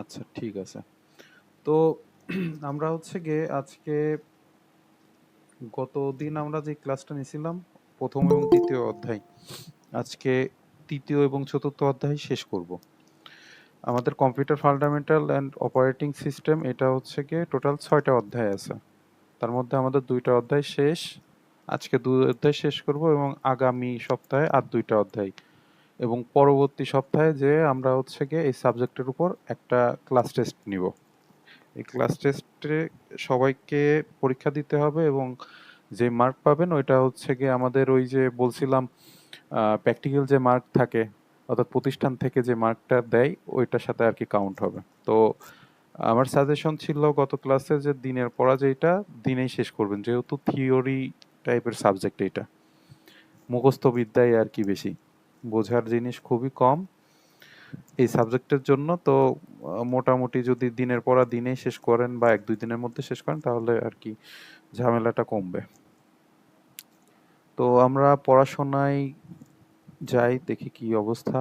আচ্ছা, ঠিক আছে। তো আমরা হচ্ছে গিয়ে আজকে গতদিন আমরা যে ক্লাসটা নিয়েছিলাম ১ম এবং ২য় অধ্যায়, আজকে ৩য় এবং ৪র্থ অধ্যায় শেষ করব। আমাদের computer fundamental and operating system এটা হচ্ছে গিয়ে টোটাল ৬টা অধ্যায় আছে। তার মধ্যে আমাদের ২টা অধ্যায় শেষ। আজকে ২ অধ্যায় শেষ করব এবং আগামী সপ্তাহে আর ২টা অধ্যায়। এবং পরবর্তী সপ্তাহে যেয়ে আমরা হচ্ছে গিয়ে এই সাবজেক্টের উপর একটা ক্লাস টেস্ট নিব। এই ক্লাস টেস্টে সবাইকে পরীক্ষা দিতে হবে এবং যে মার্ক পাবেন ওইটা হচ্ছে গিয়ে আমাদের ওই যে বলছিলাম প্র্যাকটিক্যাল যে মার্ক থাকে, অর্থাৎ প্রতিষ্ঠান থেকে যে মার্কটা দেয় ওইটার সাথে আর কি কাউন্ট হবে। তো আমার সাজেশন ছিল গত ক্লাসে যে দিনের পড়া যেটা দিনেই শেষ করবেন, যেহেতু থিওরি টাইপের সাবজেক্ট এটা, মুখস্থ বিদ্যায় আর কি বেশি, বোঝার জিনিস খুবই কম এই সাবজেক্টের জন্য। তো মোটামুটি যদি দিনের পড়া দিনেই শেষ করেন বা ১-২ দিনের মধ্যে শেষ করেন তাহলে আর কি ঝামেলাটা কমবে। তো আমরা পড়াশোনায় যাই, দেখি কি অবস্থা।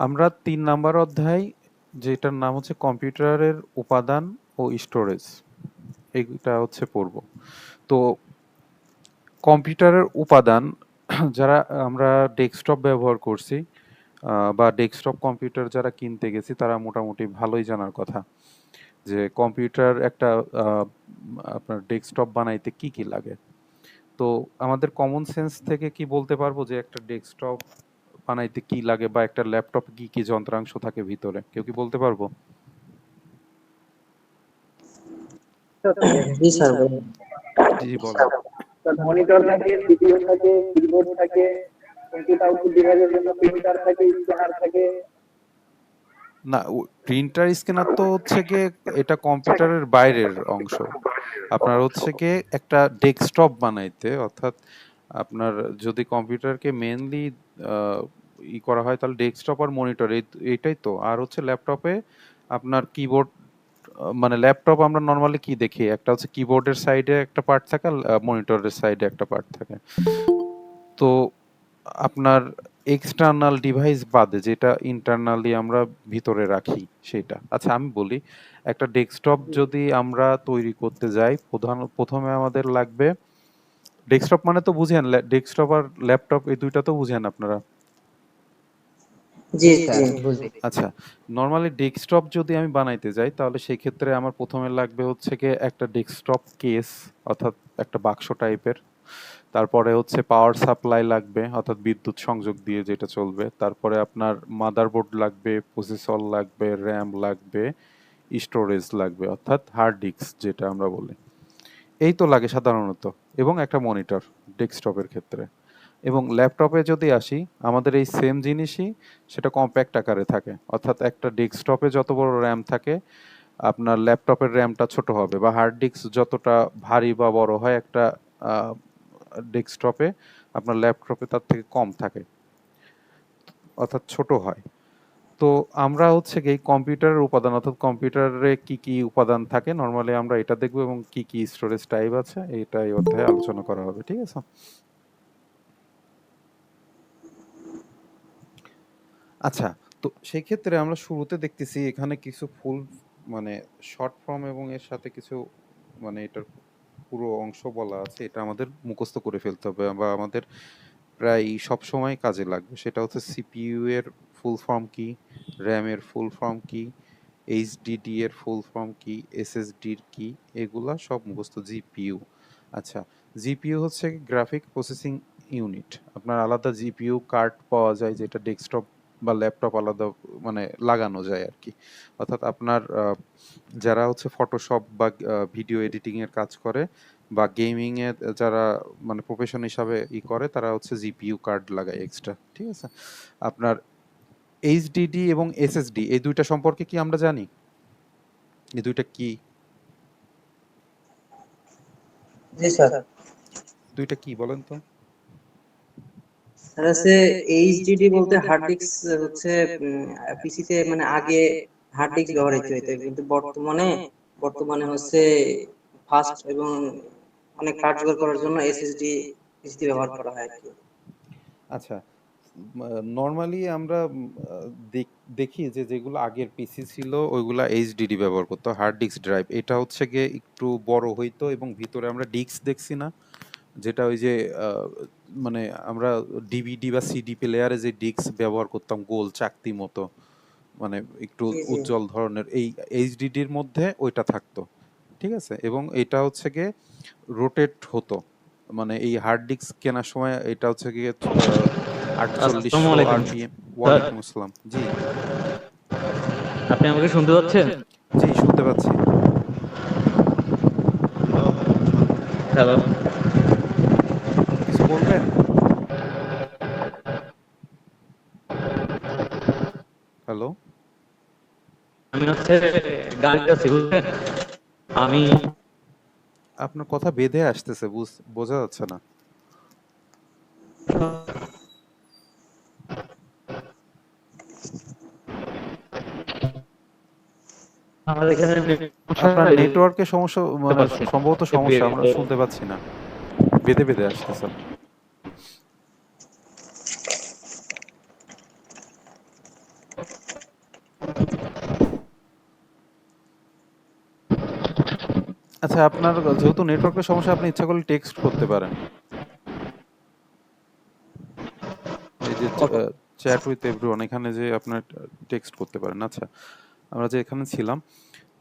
আমরা ৩ নাম্বার অধ্যায়, যেটার নাম হচ্ছে কম্পিউটারের উপাদান ও স্টোরেজ, এইটা হচ্ছে পড়ব। তো কম্পিউটারের উপাদান যারা আমরা ডেস্কটপ ব্যবহার করছি বা ডেস্কটপ কম্পিউটার যারা কিনতে গেছি তারা মোটামুটি ভালোই জানার কথা যে কম্পিউটার একটা আপনার ডেস্কটপ বানাইতে কি কি লাগে। তো আমাদের কমন সেন্স থেকে কি বলতে পারবো যে একটা ডেস্কটপ বানাইতে কি লাগে বা একটা ল্যাপটপে কি কি যন্ত্রাংশ থাকে ভিতরে, কেউ কি বলতে পারবো? জি স্যার বলুন। জি জি বলেন। মনিটর থাকে, সিপিইউ থাকে, কিবোর্ড থাকে, ইনপুট আউটপুট ডিভাইসের জন্য প্রিন্টার থাকে, স্ক্যানার থাকে। না, প্রিন্টার স্ক্যানার তো হচ্ছে গিয়ে এটা কম্পিউটারের বাইরের অংশ। আপনার হচ্ছে গিয়ে একটা ডেস্কটপ বানাইতে, অর্থাৎ আপনার যদি কম্পিউটারকে মেনলি ই করা হয় তাহলে ডেস্কটপ আর মনিটর এইটাই তো। আর হচ্ছে ল্যাপটপে আপনার কিবোর্ড, মানে ল্যাপটপ আমরা নর্মালি কি দেখি, একটা হচ্ছে কিবোর্ডের সাইডে একটা পার্ট থাকে আর মনিটরের সাইডে একটা পার্ট থাকে। তো আপনার এক্সটার্নাল ডিভাইস বাদে যেটা ইন্টারনালি আমরা ভিতরে রাখি সেটা। আচ্ছা আমি বলি, একটা ডেস্কটপ যদি আমরা তৈরি করতে যাই প্রথমে আমাদের লাগবে ডেস্কটপ, মানে তো বুঝেন ডেস্কটপ আর ল্যাপটপ এই দুইটা তো বুঝেন আপনারা। জি স্যার বুঝি। আচ্ছা, নর্মালি ডেস্কটপ যদি আমি বানাইতে যাই তাহলে সেই ক্ষেত্রে আমার প্রথমে লাগবে হচ্ছে কি একটা ডেস্কটপ কেস, অর্থাৎ একটা বাক্স টাইপের। তারপরে হচ্ছে পাওয়ার সাপ্লাই লাগবে, অর্থাৎ বিদ্যুৎ সংযোগ দিয়ে যেটা চলবে। তারপরে আপনার মাদারবোর্ড লাগবে, প্রসেসর লাগবে, র্যাম লাগবে, স্টোরেজ লাগবে, অর্থাৎ হার্ড ডিস্ক যেটা আমরা বলি। এই তো লাগে সাধারণত, এবং একটা মনিটর ডেস্কটপের ক্ষেত্রে। এবং ল্যাপটপে যদি আসি, আমাদের এই সেম জিনিসই, সেটা কম্প্যাক্ট আকারে থাকে, অর্থাৎ একটা ডেস্কটপে যত বড় র্যাম থাকে আপনার ল্যাপটপের র্যামটা ছোট হবে, বা হার্ড ডিস্ক যতটা ভারী বা বড় হয় একটা ডেস্কটপে, আপনার ল্যাপটপে তার থেকে কম থাকে, অর্থাৎ ছোট হয়। তো আমরা হচ্ছে কি কম্পিউটারের উপাদান, অর্থাৎ কম্পিউটারে কি কি উপাদান থাকে নর্মালি আমরা এটা দেখবো, এবং কি কি স্টোরেজ টাইপ আছে এটা এই অধ্যায়ে আলোচনা করা হবে, ঠিক আছে? আচ্ছা, তো সেই ক্ষেত্রে আমরা শুরুতে দেখতেছি এখানে কিছু ফুল, মানে শর্ট ফর্ম এবং এর সাথে কিছু, মানে এটার পুরো অংশ বলা আছে, এটা আমাদের মুখস্থ করে ফেলতে হবে বা আমাদের প্রায় সব সময় কাজে লাগবে। সেটা হচ্ছে সিপিইউ এর ফুল ফর্ম কি, র্যাম এর ফুল ফর্ম কি, এইচডিডি এর ফুল ফর্ম কি, এসএসডি এর কি, এগুলা সব মুখস্থ। জিপিইউ, আচ্ছা, জিপিইউ হচ্ছে গ্রাফিক প্রসেসিং ইউনিট। আপনার আলাদা জিপিইউ কার্ড পাওয়া যায় যেটা ডেস্কটপ বা ল্যাপটপ আলাদা মানে লাগানো যায় আর কি। অর্থাৎ আপনার যারা হচ্ছে ফটোশপ বা ভিডিও এডিটিং এর কাজ করে বা গেমিং এ যারা মানে প্রফেশন হিসাবে করে তারা হচ্ছে জিপিইউ কার্ড লাগায় এক্সট্রা, ঠিক আছে? আপনার এইচডিডি এবং এসএসডি এই দুইটা সম্পর্কে কি আমরা জানি? এই দুইটা কি? জি স্যার। দুইটা কি বলেন তো? স্যার হচ্ছে এইচডিডি বলতে হার্ড ডিস্ক হচ্ছে পিসিতে মানে আগে হার্ড ডিস্ক ব্যবহৃত হইতো, কিন্তু বর্তমানে হচ্ছে ফাস্ট এবং অনেক কার্যকর করার জন্য এসএসডি ব্যবহার করা হয় আর কি। আচ্ছা, নর্মালি আমরা দেখি যে যেগুলো আগের পিসি ছিল ওইগুলা এইচডিডি ব্যবহার করতো, হার্ড ডিস্ক ড্রাইভ। এটা হচ্ছে গিয়ে একটু বড় হইতো এবং ভিতরে আমরা ডিস্ক দেখছি না, যেটা ওই যে মানে আমরা ডিভিডি বা সিডি প্লেয়ারে যে ডিস্ক ব্যবহার করতাম গোল চাকতি মতো, মানে একটু জি জি উজ্জ্বল ধরনের, এই এইচডিডির মধ্যে ওইটা থাকতো। ঠিক আছে, এবং এটা হচ্ছে গিয়ে রোটেট হতো, মানে এই হার্ড ডিস্ক কেনার সময় এটা হচ্ছে গিয়ে আসসালামু 4800 আলাইকুম আরপিএম। স্যার। ওয়ালাইকুম আসসালাম। জি আপনি আমাকে শুনতে পাচ্ছেন? জি, শুনতে পাচ্ছি। হ্যালো। কিছু বলবেন? হ্যালো, আমি হচ্ছে গান গাচ্ছি, বুঝলেন? আমি আপনার কথা বেঁধে আসতেছে, বোঝা যাচ্ছে না। আমাদের এখানে আপনার নেটওয়ার্কের সমস্যা, মানে সম্ভবত সমস্যা, আমরা শুনতে পাচ্ছি না, বেঁধে বেঁধে আসতেছে। আচ্ছা, আপনার যেহেতু নেটওয়ার্কের সমস্যা, আপনি ইচ্ছা করলে টেক্সট করতে পারেন, এই যে চ্যাট উইথ এভরিওয়ান, এখানে যে আপনার টেক্সট করতে পারেন। আচ্ছা, আমরা যে এখানে ছিলাম,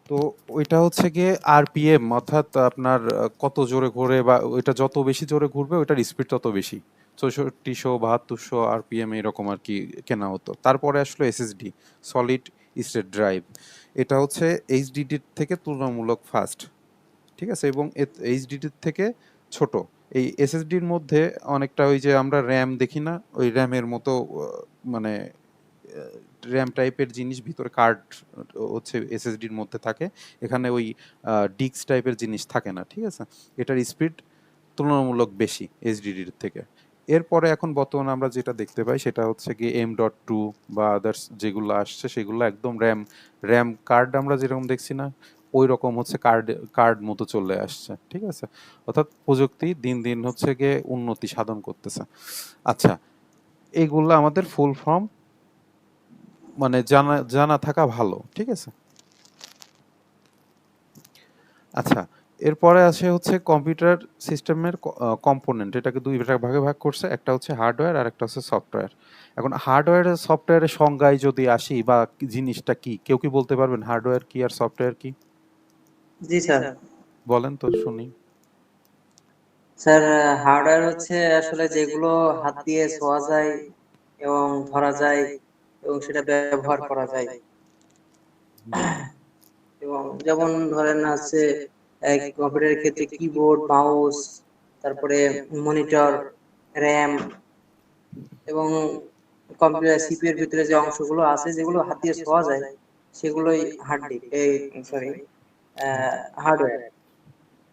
তো ওইটা হচ্ছে গিয়ে আরপিএম, অর্থাৎ আপনার কত জোরে ঘুরে, বা ওইটা যত বেশি জোরে ঘুরবে ওইটার স্পিড তত বেশি, 6400 7200 আরপিএম এরকম আর কি কেনা হতো। তারপরে আসলো এসএসডি, সলিড স্টেট ড্রাইভ। এটা হচ্ছে এইচডিডির থেকে তুলনামূলক ফাস্ট, ঠিক আছে, এবং এইচডিডির থেকে ছোট। এই এসএসডির মধ্যে অনেকটা ওই যে আমরা র্যাম দেখি না, ওই র্যামের মতো মানে র্যাম টাইপের জিনিস ভিতরে, কার্ড হচ্ছে এসএসডির মধ্যে থাকে, এখানে ওই ডিস্ক টাইপের জিনিস থাকে না। ঠিক আছে, এটার স্পিড তুলনামূলক বেশি এইচডিডির থেকে। এরপরে এখন বর্তমানে আমরা যেটা দেখতে পাই সেটা হচ্ছে কি M.2 বা আদার্স যেগুলো আসছে, সেগুলো একদম র্যাম র্যাম কার্ড আমরা যেরকম দেখছি না, ওই রকম হচ্ছে কার্ড মতো চলে আসছে। ঠিক আছে, অর্থাৎ প্রযুক্তি দিন দিন হচ্ছে গিয়ে উন্নতি সাধন করতেছে। আচ্ছা, এইগুলো আমাদের ফুল ফর্ম মানে জানা জানা থাকা ভালো। ঠিক আছে, আচ্ছা, এরপরে আসে হচ্ছে কম্পিউটার সিস্টেমের কম্পোনেন্ট। এটাকে দুই ভাগে ভাগ করছে, একটা হচ্ছে হার্ডওয়্যার আর একটা হচ্ছে সফটওয়্যার। এখন হার্ডওয়্যার আর সফটওয়্যারের সংজ্ঞায় যদি আসি, বা জিনিসটা কি, কেউ কি বলতে পারবেন হার্ডওয়্যার কি আর সফটওয়্যার কি? জি স্যার। বলেন তো শুনি। স্যার, হার্ডওয়্যার হচ্ছে আসলে যেগুলো হাত দিয়ে ছোঁয়া যায় এবং ধরা যায় এবং সেটা ব্যবহার করা যায়। জি এবং যেমন ধরেন হচ্ছে কম্পিউটারের ক্ষেত্রে কিবোর্ড, মাউস, তারপরে মনিটর, র্যাম এবং কম্পিউটার সিপিইউ এর ভিতরে যে অংশগুলো আছে যেগুলো হাত দিয়ে ছোঁয়া যায় সেগুলোই হার্ড ডিস্ক, এই সরি হার্ডওয়্যার।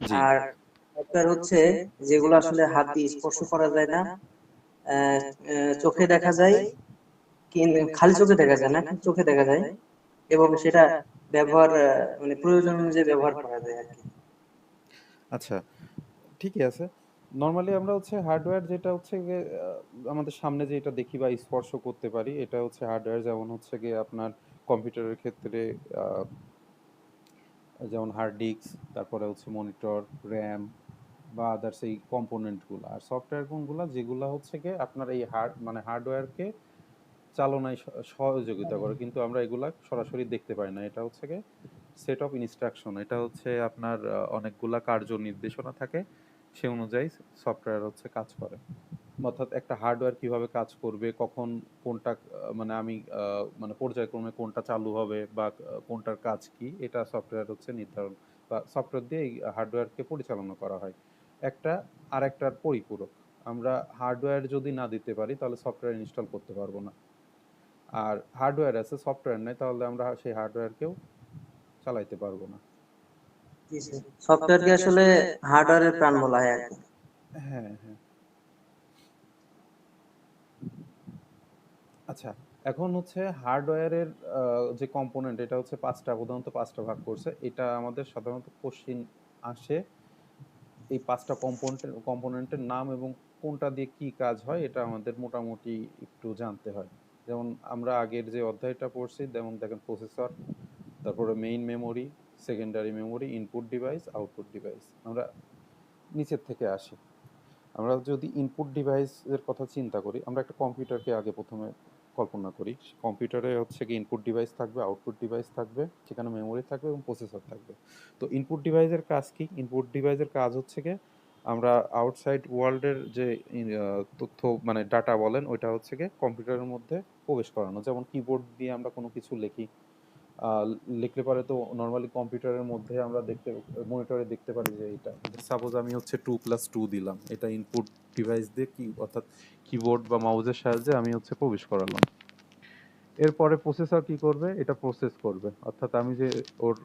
জি আর সফটওয়্যার হচ্ছে যেগুলো আসলে হাত দিয়ে স্পর্শ করা যায় না, আহ, চোখে দেখা যায়, কিন্তু খালি চোখে দেখা যায় না, কিন্তু চোখে দেখা যায় এবং সেটা ব্যবহার মানে প্রয়োজন অনুযায়ী ব্যবহার করা যায় আর কি। আচ্ছা, ঠিকই আছে। নর্মালি আমরা হচ্ছে হার্ডওয়্যার, যেটা হচ্ছে গিয়ে আমাদের সামনে যে এটা দেখি বা স্পর্শ করতে পারি, এটা হচ্ছে হার্ডওয়্যার। যেমন হচ্ছে গিয়ে আপনার কম্পিউটারের ক্ষেত্রে আহ, যেমন হার্ড ডিস্ক, তারপরে হচ্ছে মনিটর, র্যাম বা আদার্স এই কম্পোনেন্টগুলো। আর সফটওয়্যার কোনগুলো, যেগুলো হচ্ছে গিয়ে আপনার এই হার্ডওয়্যারকে চালনায় সহযোগিতা করে, কিন্তু আমরা এগুলা সরাসরি দেখতে পাই না। এটা হচ্ছে গিয়ে সেট অফ ইনস্ট্রাকশন, এটা হচ্ছে আপনার অনেকগুলা কার্য নির্দেশনা থাকে, সে অনুযায়ী সফটওয়্যার হচ্ছে কাজ করে। অর্থাৎ একটা হার্ডওয়্যার কিভাবে কাজ করবে, কখন কোনটা মানে আমি মানে পর্যায়ক্রমে কোনটা চালু হবে, বা কোনটার কাজ কি, এটা সফটওয়্যার হচ্ছে নির্ধারণ, বা সফটওয়্যার দিয়ে এই হার্ডওয়্যারকে পরিচালনা করা হয়। একটা আরেকটার পরিপূরক। আমরা হার্ডওয়্যার যদি না দিতে পারি তাহলে সফটওয়্যার ইনস্টল করতে পারবো না। আর হার্ডওয়্যার আছে, সফটওয়্যার নেই, তাহলে আমরা সেই হার্ডওয়্যারকেও চালাইতে পারবো না। জি স্যার, সফটওয়্যারকে আসলে হার্ডওয়্যারের প্রাণ বলা হয় আর কি। হ্যাঁ হ্যাঁ। আচ্ছা, এখন হচ্ছে হার্ডওয়্যারের যে কম্পোনেন্ট এটা হচ্ছে প্রধানত পাঁচটা ভাগ করছে। এটা আমাদের সাধারণত কোশ্চিন আসে এই পাঁচটা কম্পোনেন্টের নাম এবং কোনটা দিয়ে কি কাজ হয় এটা আমাদের মোটামুটি একটু জানতে হয়। যেমন আমরা আগের যে অধ্যায়টা পড়ছি, যেমন দেখেন প্রসেসর, তারপরে main memory, secondary memory, input device, output device. আমরা নিচের থেকে আসি। আমরা যদি ইনপুট ডিভাইসের কথা চিন্তা করি, আমরা একটা কম্পিউটারকে আগে প্রথমে কল্পনা করি। কম্পিউটারে হচ্ছে কি ইনপুট ডিভাইস থাকবে, আউটপুট ডিভাইস থাকবে, সেখানে মেমোরি থাকবে এবং প্রসেসর থাকবে। তো ইনপুট ডিভাইসের কাজ কি? ইনপুট ডিভাইসের কাজ হচ্ছে কি আমরা আউটসাইড ওয়ার্ল্ডের যে তথ্য মানে ডাটা বলেন ওইটা হচ্ছে কি কম্পিউটারের মধ্যে প্রবেশ করানো। যেমন কিবোর্ড দিয়ে আমরা কোনো কিছু লিখি, লিখলে পারে তো নর্মালি কম্পিউটারের মধ্যে আমরা মনিটরে দেখতে পারি যে এটা সাপোজ আমি হচ্ছে 2+2 দিলাম, এটা ইনপুট ডিভাইস দিয়ে কি অর্থাৎ কিবোর্ড বা মাউসের সাহায্যে আমি হচ্ছে প্রবেশ করালাম। এরপরে প্রসেসর কি করবে? এটা প্রসেস করবে, অর্থাৎ আমি যে ওর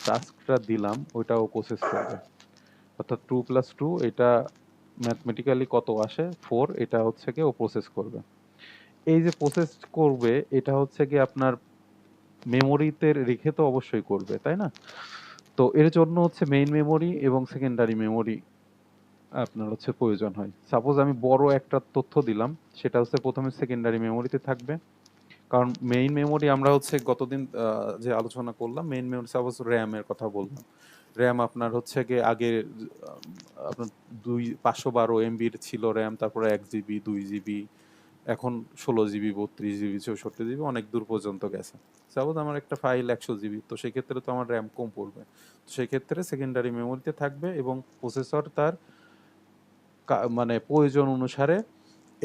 টাস্কটা দিলাম ওইটাও প্রসেস করবে। অর্থাৎ 2+2 এটা ম্যাথমেটিক্যালি কত আসে 4, এটা হচ্ছে কি ও প্রসেস করবে। এই যে প্রসেস করবে এটা হচ্ছে কি আপনার মেমোরিতে রেখে তো অবশ্যই করবে, তাই না? তো এর জন্য হচ্ছে মেইন মেমোরি এবং সেকেন্ডারি মেমোরি আপনার হচ্ছে প্রয়োজন হয়। সাপোজ আমি বড় একটা তথ্য দিলাম, সেটা হচ্ছে প্রথমে সেকেন্ডারি মেমোরিতে থাকবে। কারণ মেইন মেমোরি আমরা হচ্ছে গতদিন যে আলোচনা করলাম, মেইন মেমোরি সাপোজ র্যামের কথা বললাম। র্যাম আপনার হচ্ছে গিয়ে আগে আপনার 512 MB ছিল র্যাম, তারপরে 1 GB, 2 GB, এখন 16 GB, 32 GB, 64 GB, অনেক দূর পর্যন্ত গেছে। সাপোজ আমার একটা ফাইল 100 GB, তো সেক্ষেত্রে তো আমার র্যাম কম পড়বে। তো সেক্ষেত্রে সেকেন্ডারি মেমোরিতে থাকবে এবং প্রসেসর তার মানে প্রয়োজন অনুসারে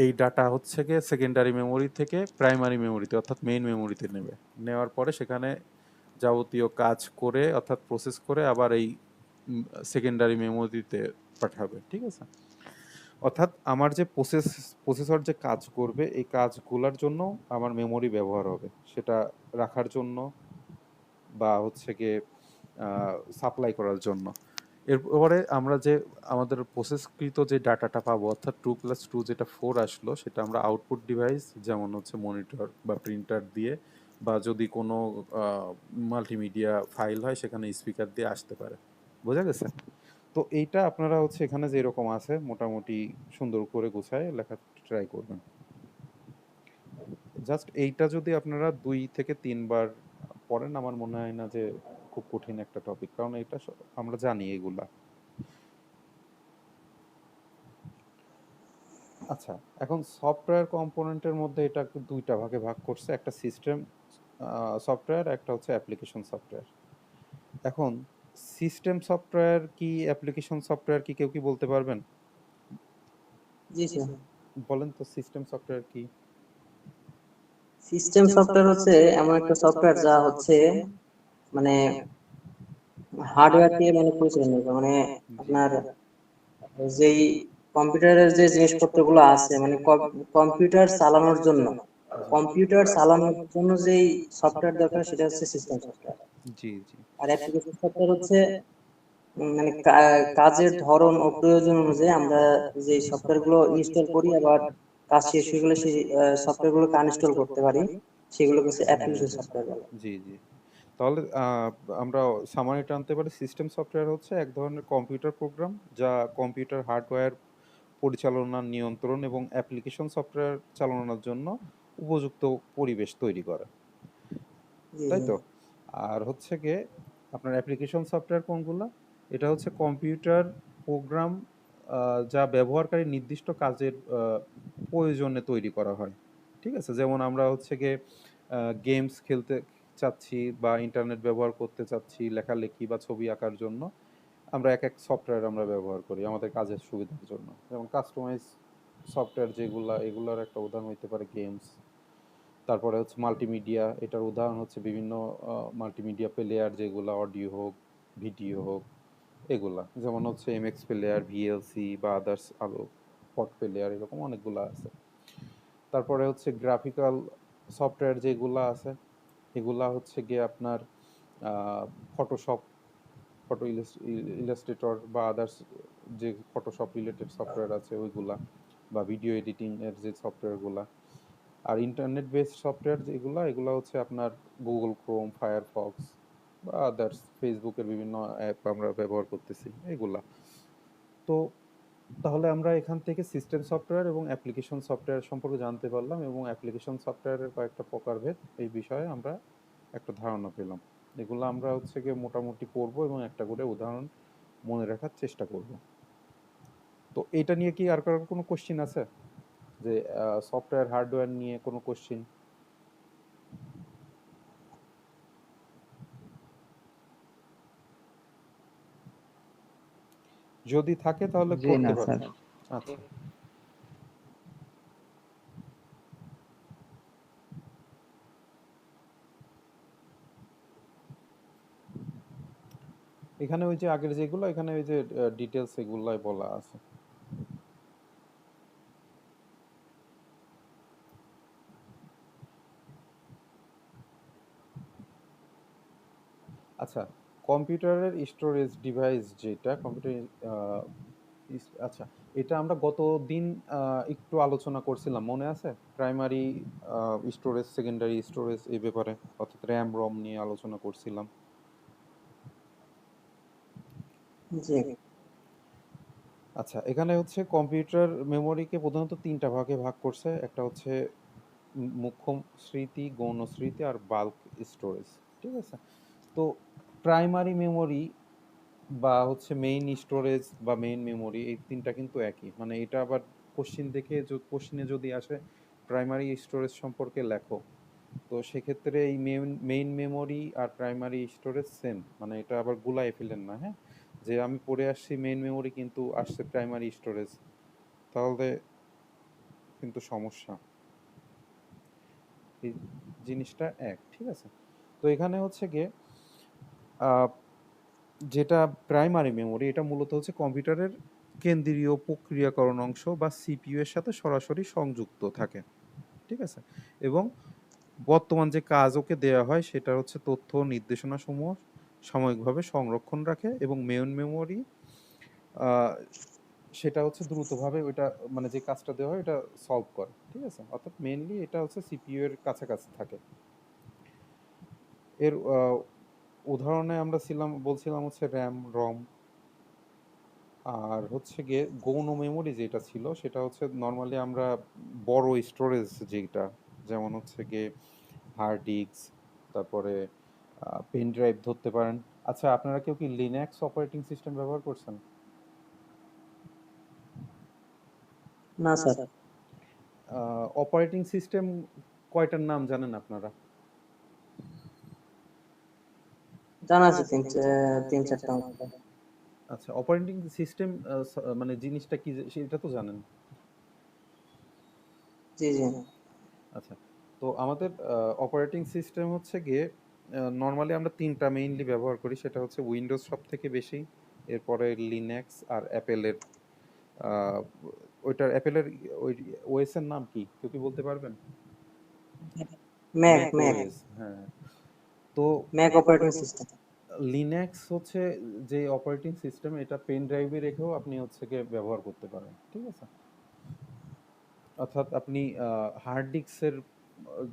এই ডাটা হচ্ছে গিয়ে সেকেন্ডারি মেমোরি থেকে প্রাইমারি মেমোরিতে অর্থাৎ মেইন মেমোরিতে নেবে। নেওয়ার পরে সেখানে যাবতীয় কাজ করে অর্থাৎ প্রসেস করে আবার এই সেকেন্ডারি মেমোরিতে পাঠাবে, ঠিক আছে? অর্থাৎ আমার যে প্রসেসর যে কাজ করবে এই কাজগুলোর জন্য আমার মেমোরি ব্যবহার হবে, সেটা রাখার জন্য বা হচ্ছে গিয়ে সাপ্লাই করার জন্য। এরপরে আমরা যে আমাদের প্রসেসকৃত যে ডাটাটা পাবো অর্থাৎ 2+2 যেটা 4 আসলো, সেটা আমরা আউটপুট ডিভাইস যেমন হচ্ছে মনিটর বা প্রিন্টার দিয়ে, বা যদি কোনো মাল্টিমিডিয়া ফাইল হয় সেখানে স্পিকার দিয়ে আসতে পারে। বোঝা গেছে? তো এইটা আপনারা হচ্ছে এখানে যে এরকম আছে মোটামুটি সুন্দর করে গুছায় লেখা ট্রাই করবেন। জাস্ট এইটা যদি আপনারা 2 থেকে 3 বার পড়েন, আমার মনে হয় না যে খুব কঠিন একটা টপিক, কারণ এটা আমরা জানি এগুলা। আচ্ছা, এখন সফটওয়্যার কম্পোনেন্টের মধ্যে এটা দুইটা ভাগে ভাগ করছে, একটা সিস্টেম সফটওয়্যার, একটা হচ্ছে অ্যাপ্লিকেশন সফটওয়্যার। এখন সিস্টেম সফটওয়্যার কি অ্যাপ্লিকেশন সফটওয়্যার কি কেউ কি বলতে পারবেন? জি স্যার। বলেন তো সিস্টেম সফটওয়্যার কি? সিস্টেম সফটওয়্যার হচ্ছে এমন একটা সফটওয়্যার যা হচ্ছে মানে হার্ডওয়্যারকে মানে পরিচালনা করে, মানে জি আপনার যেই কম্পিউটারের যে জিনিসপত্রগুলো আছে মানে কম্পিউটার চালানোর জন্য যেই সফটওয়্যার দরকার সেটা হচ্ছে সিস্টেম সফটওয়্যার। জি জি আর অ্যাপ্লিকেশন সফটওয়্যার হচ্ছে মানে কাজের ধরন ও প্রয়োজন অনুযায়ী আমরা যে সফটওয়্যার গুলো ইনস্টল করি আবার কাজ শেষ হয়ে গেলে সেই সফটওয়্যার গুলোকে আনইনস্টল করতে পারি, সেগুলোকে হচ্ছে অ্যাপ্লিকেশন সফটওয়্যার বলে। জি জি। তাহলে আমরা সামারি টানতে পারি, সিস্টেম সফটওয়্যার হচ্ছে এক ধরনের কম্পিউটার প্রোগ্রাম যা কম্পিউটার হার্ডওয়্যার পরিচালনা, নিয়ন্ত্রণ এবং অ্যাপ্লিকেশন সফটওয়্যার চালানোর জন্য উপযুক্ত পরিবেশ তৈরি করে, জি তাই জি তো? আর হচ্ছে গিয়ে আপনার অ্যাপ্লিকেশন সফটওয়্যার কোনগুলা? এটা হচ্ছে কম্পিউটার প্রোগ্রাম যা ব্যবহারকারী নির্দিষ্ট কাজের প্রয়োজনে তৈরি করা হয়, ঠিক আছে? যেমন আমরা হচ্ছে গিয়ে গেমস খেলতে চাচ্ছি বা ইন্টারনেট ব্যবহার করতে চাচ্ছি লেখালেখি বা ছবি আঁকার জন্য, আমরা এক এক সফটওয়্যার আমরা ব্যবহার করি আমাদের কাজের সুবিধার জন্য। যেমন কাস্টমাইজ সফটওয়্যার যেগুলা, এগুলার একটা উদাহরণ হইতে পারে গেমস। তারপরে হচ্ছে মাল্টিমিডিয়া, এটার উদাহরণ হচ্ছে বিভিন্ন মাল্টিমিডিয়া প্লেয়ার যেগুলা অডিও হোক, ভিডিও হোক, এগুলা যেমন হচ্ছে এমএক্স প্লেয়ার, ভিএলসি বা আদার্স আরও পট প্লেয়ার, এরকম অনেকগুলো আছে। তারপরে হচ্ছে গ্রাফিক্যাল সফটওয়্যার যেগুলা আছে, এগুলা হচ্ছে গিয়ে আপনার ফটোশপ, ফটো ইলাস্ট্রেটর বা আদার্স যে ফটোশপ রিলেটেড সফটওয়্যার আছে ওইগুলা, বা ভিডিও এডিটিং এর যে সফটওয়্যারগুলা, আর ইন্টারনেট বেসড সফটওয়্যার যেগুলো এগুলো হচ্ছে আপনার গুগল ক্রোম, ফায়ারফক্স বা আদার্স, ফেসবুকের বিভিন্ন অ্যাপ আমরা ব্যবহার করতেছি এগুলা। তো তাহলে আমরা এখান থেকে সিস্টেম সফটওয়্যার এবং অ্যাপ্লিকেশন সফটওয়্যার সম্পর্কে জানতে পারলাম এবং অ্যাপ্লিকেশন সফটওয়্যারের কয়েকটা প্রকারভেদ এই বিষয়ে আমরা একটা ধারণা পেলাম। এগুলো আমরা হচ্ছে গিয়ে মোটামুটি পড়বো এবং একটা করে উদাহরণ মনে রাখার চেষ্টা করব। তো এটা নিয়ে কি আর কারোর কোনো কোশ্চিন আছে, যে সফটওয়্যার হার্ডওয়্যার নিয়ে কোনো কোশ্চিন? যদি থাকে তাহলে জি করতে না পারেন। স্যার। আচ্ছা, এখানে ওই যে আগের যেগুলো এখানে ওই যে ডিটেলস এগুলাই বলা আছে। আচ্ছা, কম্পিউটারের স্টোরেজ ডিভাইস যেটা কম্পিউটার, আচ্ছা, এটা আমরা গত দিন একটু আলোচনা করছিলাম, মনে আছে? প্রাইমারি স্টোরেজ, সেকেন্ডারি স্টোরেজ এই ব্যাপারে, অর্থাৎ র্যাম রম নিয়ে আলোচনা করছিলাম। জি। আচ্ছা, এখানে হচ্ছে কম্পিউটার মেমোরিকে প্রধানত তিনটা ভাগে ভাগ করছে। একটা হচ্ছে মুখ্য স্মৃতি, গৌণ স্মৃতি আর বাল্ক স্টোরেজ। ঠিক আছে? তো প্রাইমারি মেমোরি বা হচ্ছে মেইন স্টোরেজ বা মেইন মেমোরি এই তিনটা কিন্তু একই। মানে এটা আবার কোশ্চিন দেখে কোশ্চিনে যদি আসে প্রাইমারি স্টোরেজ সম্পর্কে লেখো, তো সেক্ষেত্রে এই মেইন মেমোরি আর প্রাইমারি স্টোরেজ সেম, মানে এটা আবার গুলায় ফেলেন না, হ্যাঁ, যে আমি পড়ে আসছি মেইন মেমোরি কিন্তু আসছে প্রাইমারি স্টোরেজ, তাহলে কিন্তু সমস্যা। এই জিনিসটা এক, ঠিক আছে? তো এখানে হচ্ছে গিয়ে আহ, যেটা প্রাইমারি মেমোরি এটা মূলত হচ্ছে কম্পিউটারের কেন্দ্রীয় প্রক্রিয়াকরণ অংশ বা সিপিইউ এর সাথে সরাসরি সংযুক্ত থাকে, ঠিক আছে? এবং বর্তমান যে কাজ ওকে দেওয়া হয় সেটা হচ্ছে তথ্য নির্দেশনা সমূহ সাময়িকভাবে সংরক্ষণ রাখে এবং মেইন মেমোরি সেটা হচ্ছে দ্রুতভাবে ওইটা, মানে যে কাজটা দেওয়া হয় এটা সলভ করে, ঠিক আছে? অর্থাৎ মেইনলি এটা হচ্ছে সিপিইউ এর কাছাকাছি থাকে। এর উদাহরণে আমরা বলছিলাম হচ্ছে র্যাম রম। আর হচ্ছে গিয়ে গৌণ মেমোরি যেটা ছিল সেটা হচ্ছে নর্মালি আমরা বড় স্টোরেজ যেটা, যেমন হচ্ছে গিয়ে হার্ড ডিস্ক, তারপরে পেন ড্রাইভ ধরতে পারেন। আচ্ছা, আপনারা কেউ কি লিনাক্স অপারেটিং সিস্টেম ব্যবহার করছেন? না স্যার, অপারেটিং সিস্টেম কয়টার নাম জানেন আপনারা? জানা আছে তিন চারটা মতো। আচ্ছা, অপারেটিং সিস্টেম মানে জিনিসটা কি সেটা তো জানেন। জি জি। আচ্ছা, তো আমাদের অপারেটিং সিস্টেম হচ্ছে গিয়ে নর্মালি আমরা তিনটা মেইনলি ব্যবহার করি, সেটা হচ্ছে উইন্ডোজ সব থেকে বেশি, এরপরে লিনাক্স আর অ্যাপেলের ওইটার অ্যাপেলের ওই ওএস এর নাম কি, কেউ কি বলতে পারবেন? ম্যাক ম্যাক ম্যাক ওএস, হ্যাঁ। তো ম্যাক অপারেটিং সিস্টেম। লিনাক্স হচ্ছে যে অপারেটিং সিস্টেম, এটা পেন ড্রাইভে রেখেও আপনি হচ্ছে গিয়ে ব্যবহার করতে পারেন, ঠিক আছে? অর্থাৎ আপনি হার্ড ডিস্কের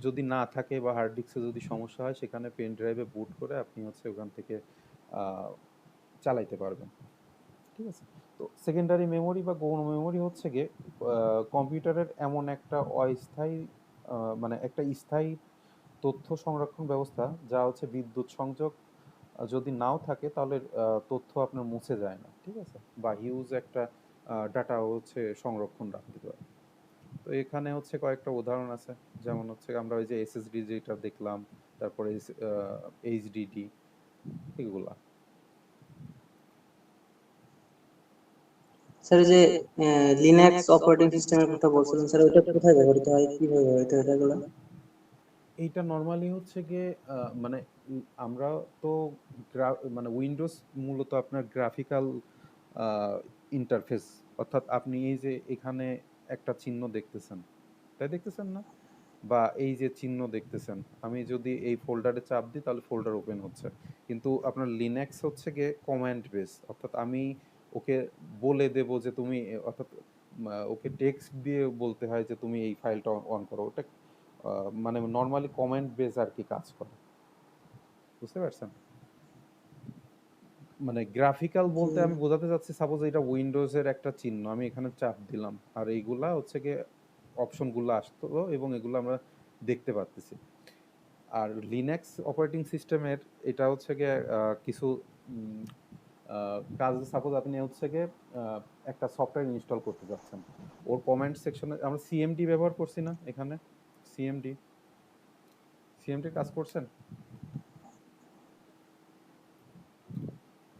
যদি না থাকে বা হার্ড ডিস্কে যদি সমস্যা হয় সেখানে পেন ড্রাইভে বুট করে আপনি হচ্ছে ওখান থেকে আহ, চালাইতে পারবেন, ঠিক আছে? তো সেকেন্ডারি মেমোরি বা গৌণ মেমোরি হচ্ছে গিয়ে কম্পিউটারের এমন একটা অস্থায়ী মানে একটা স্থায়ী তথ্য সংরক্ষণ ব্যবস্থা যা হচ্ছে বিদ্যুৎ সংযোগ যদি নাও থাকে তাহলে তথ্য আপনার মুছে যায় না, ঠিক আছে? বা হিউজ একটা ডাটা হচ্ছে সংরক্ষণ রাখতে পারে। তো এখানে হচ্ছে কয়েকটা উদাহরণ আছে, যেমন হচ্ছে আমরা ওই যে এসএসডি যেটা দেখলাম, তারপরে এইচডিডি, এগুলা। স্যার এই যে লিনাক্স অপারেটিং সিস্টেমের কথা বলছিলেন স্যার, ওটা কোথায় ব্যবহৃত হয়, কিভাবে ব্যবহৃত হয় এগুলো? এইটা নর্মালি হচ্ছে গিয়ে মানে আমরা তো মানে উইন্ডোজ মূলত আপনার গ্রাফিক্যাল ইন্টারফেস, অর্থাৎ আপনি এই যে এখানে একটা চিহ্ন দেখতেছেন, তাই দেখতেছেন না? বা এই যে চিহ্ন দেখতেছেন, আমি যদি এই ফোল্ডারে চাপ দিই তাহলে ফোল্ডার ওপেন হচ্ছে। কিন্তু আপনার লিনাক্স হচ্ছে গিয়ে কমান্ড বেস, অর্থাৎ আমি ওকে বলে দেব যে তুমি অর্থাৎ ওকে টেক্সট দিয়ে বলতে হয় যে তুমি এই ফাইলটা অন করো। ওটা মানে নর্মালি কমেন্ট বেস আর কি কাজ করে, বুঝতে পারছেন? মানে গ্রাফিক্যাল বলতে আমি বোঝাতে চাচ্ছি, সাপোজ এটা উইন্ডোজের একটা চিহ্ন, আমি এখানে চাপ দিলাম আর এইগুলা হচ্ছে গিয়ে অপশনগুলো আসতো এবং এগুলো আমরা দেখতে পাচ্ছি। আর লিনাক্স অপারেটিং সিস্টেমের এটা হচ্ছে গিয়ে কিছু কাজ, সাপোজ আপনি হচ্ছে গিয়ে একটা সফটওয়্যার ইনস্টল করতে যাচ্ছেন, ওর কমেন্ট সেকশনে আমরা সিএমডি ব্যবহার করছি না এখানে, সিএমডি সিএমডি কাজ করছেন?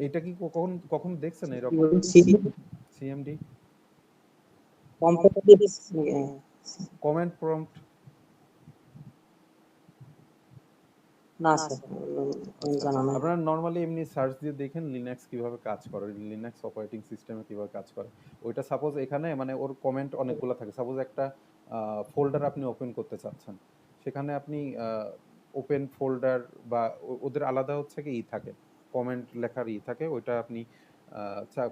এটা কি কখন কখন দেখছেন এরকম সিএমডি কমেন্ট প্রম্পট? না স্যার, জানা নাই। আপনারা নর্মালি এমনি সার্চ দিয়ে দেখেন লিনাক্স কিভাবে কাজ করে, লিনাক্স অপারেটিং সিস্টেমে কিভাবে কাজ করে। ওইটা সাপোজ এখানে মানে ওর কমেন্ট অনেকগুলো থাকে, সাপোজ একটা ফোল্ডার আপনি ওপেন করতে চাচ্ছেন, সেখানে আপনি ওপেন ফোল্ডার বা ওদের আলাদা হচ্ছে কি থাকে, কমেন্ট লেখার থাকে, ওইটা আপনি